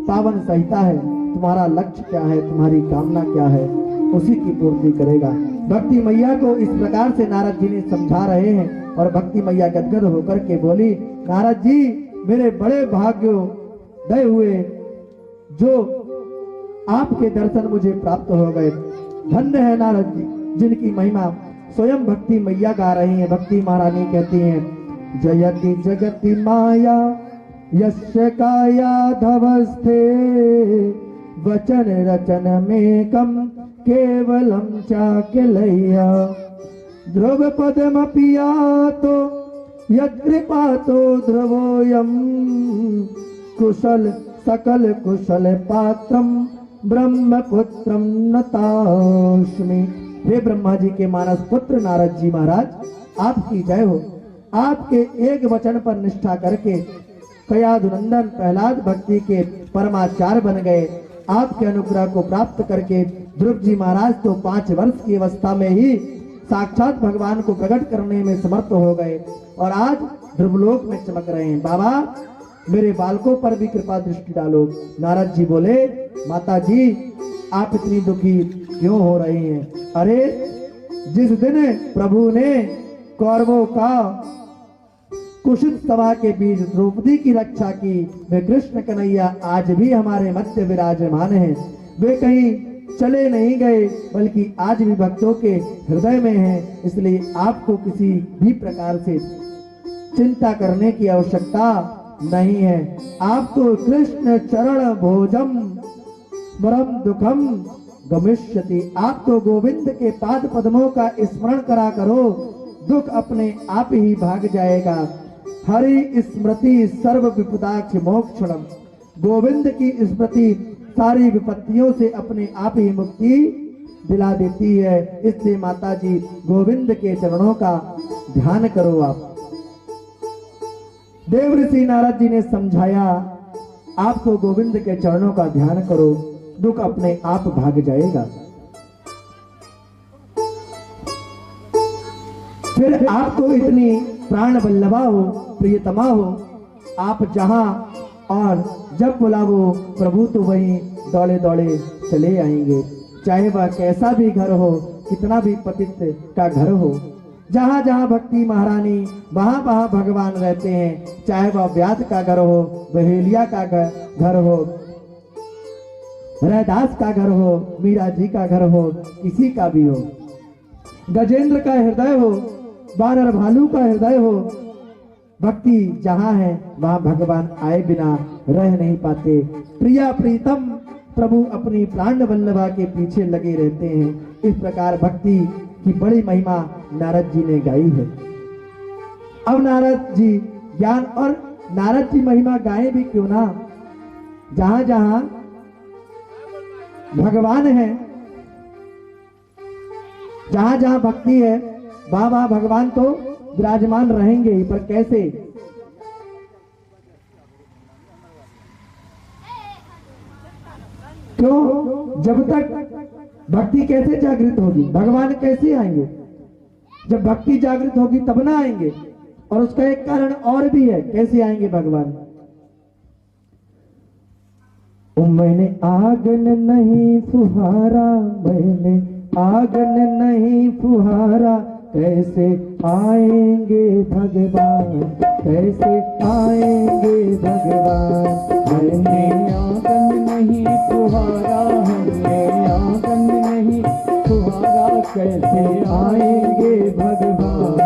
पावन संहिता है। तुम्हारा लक्ष्य क्या है, तुम्हारी कामना क्या है, उसी की पूर्ति करेगा। भक्ति मैया को इस प्रकार से नारद जी ने समझा रहे हैं। और भक्ति मैया गदगद होकर के बोली, नारद जी मेरे बड़े भाग्योदय हुए जो आपके दर्शन मुझे प्राप्त हो गए। धन्य है नारद जी जिनकी महिमा स्वयं भक्ति मैया गा रही है। भक्ति महारानी कहती हैं, जयति जगति माया यस्य कायाधवस्थे वचन रचन में कम केवलम चाकिलय्या ध्रुव पदमपियातो यत्कृपातो ध्रुवोऽयं कुशल सकल कुशल पात्रम ब्रह्मपुत्रम नतास्मि। हे ब्रह्मा जी के मानस पुत्र नारद जी महाराज, आपकी जय हो। आपके एक वचन पर निष्ठा करके कयाधुनंदन प्रहलाद भक्ति के परमाचार्य बन गए। आपके अनुग्रह को प्राप्त करके ध्रुव जी महाराज तो 5 वर्ष की अवस्था में ही साक्षात भगवान को प्रकट करने में समर्थ हो गए और आज ध्रुवलोक में चमक रहे हैं। बाबा मेरे बालकों पर भी कृपा दृष्टि डालो। नारद जी बोले, माता जी आप इतनी दुखी क्यों हो रही हैं? अरे जिस दिन प्रभु ने कौरवों का कुशित सभा के बीच द्रौपदी की रक्षा की, वे कृष्ण कन्हैया आज भी हमारे मध्य विराजमान हैं। वे कहीं चले नहीं गए, बल्कि आज भी भक्तों के हृदय में हैं। इसलिए आपको किसी भी प्रकार से चिंता करने की आवश्यकता नहीं है। आपको कृष्ण चरण भोजम परम दुखम गमिष्यति। आप तो गोविंद के पाद पद्मों का स्मरण करा करो, दुख अपने आप ही भाग जाएगा। हरि स्मृति सर्व विपदाक्ष मोक्षणम। गोविंद की स्मृति सारी विपत्तियों से अपने आप ही मुक्ति दिला देती है। इसलिए माता जी गोविंद के चरणों का ध्यान करो। आप देव ऋषि नारद जी ने समझाया, आपको गोविंद के चरणों का ध्यान करो, दुख अपने आप भाग जाएगा। फिर आप तो इतनी प्राण वल्लभा हो, प्रियतमा हो, आप जहां और जब बुलावो प्रभु तो वहीं दौड़े दौड़े चले आएंगे। चाहे वह कैसा भी घर हो, कितना भी पतित का घर हो, जहां जहां भक्ति महारानी वहां वहां भगवान रहते हैं। चाहे वह व्यास का घर हो, बहेलिया का घर हो, रैदास का घर हो, मीरा जी का घर हो, किसी का भी हो, गजेंद्र का हृदय हो, बानर भालू का हृदय हो, भक्ति जहां है वहां भगवान आए बिना रह नहीं पाते। प्रिया प्रीतम प्रभु अपनी प्राण वल्लभा के पीछे लगे रहते हैं। इस प्रकार भक्ति की बड़ी महिमा नारद जी ने गाई है। अब नारद जी ज्ञान और नारद जी महिमा गाए भी क्यों ना, जहां जहां भगवान है, जहां जहां भक्ति है, वहां वहां भगवान तो विराजमान रहेंगे ही, पर कैसे? क्यों? जब तक भक्ति कैसे जागृत होगी, भगवान कैसे आएंगे? जब भक्ति जागृत होगी तब ना आएंगे। और उसका एक कारण और भी है, कैसे आएंगे भगवान? मैंने आगन नहीं फुहारा, मैंने आगन नहीं फुहारा, कैसे आएंगे भगवान, कैसे आएंगे भगवान? हमने आगन नहीं फुहारा, हमने आगन नहीं फुहारा, कैसे आएंगे भगवान,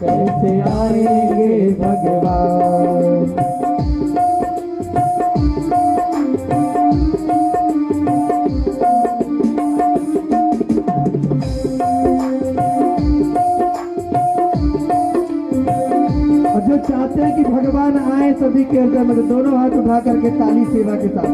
कैसे आएंगे भगवान? जो चाहते हैं कि भगवान आए सभी के हृदय में, तो दोनों हाथ उठा करके ताली सेवा के साथ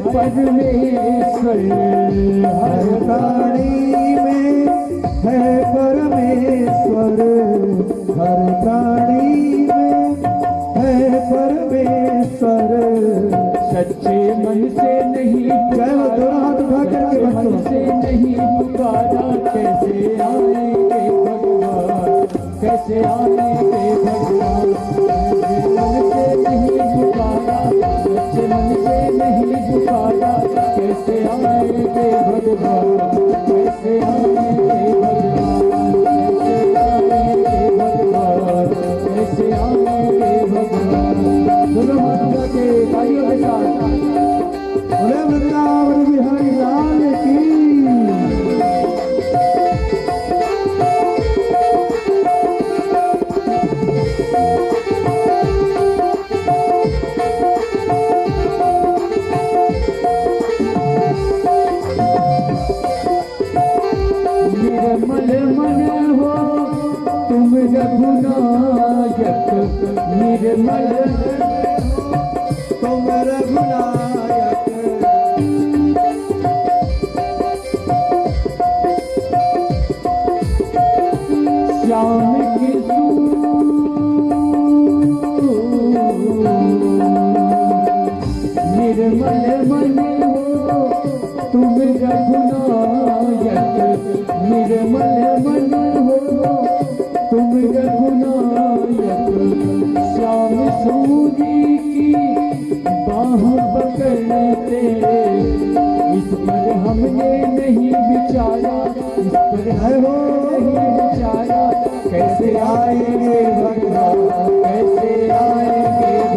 परमेश्वर, हर प्राणी में है परमेश्वर, हर प्राणी में है परमेश्वर। सच्चे मन से नहीं, दोनों हाथ उठा करके मन से नहीं पुकारा, कैसे आएंगे भगवान, कैसे आएंगे भगवान? मन से नहीं पुकारा, सच्चे मन से नहीं पुकारा, कैसे आएंगे भगवान, कैसे आएंगे भगवान, कैसे आएंगे भगवान, कैसे आएंगे भगवान? दोनों हाथ के तालियों के साथ बोले वृंदावन बिहारी लाल की। निर्मल मन हो तुम रघुनायक, निर्मल तुम रघुनायक। श्याम की नहीं बिचारा, इस पर है हो नहीं बिचारा, कैसे आएंगे भगवान, कैसे आएंगे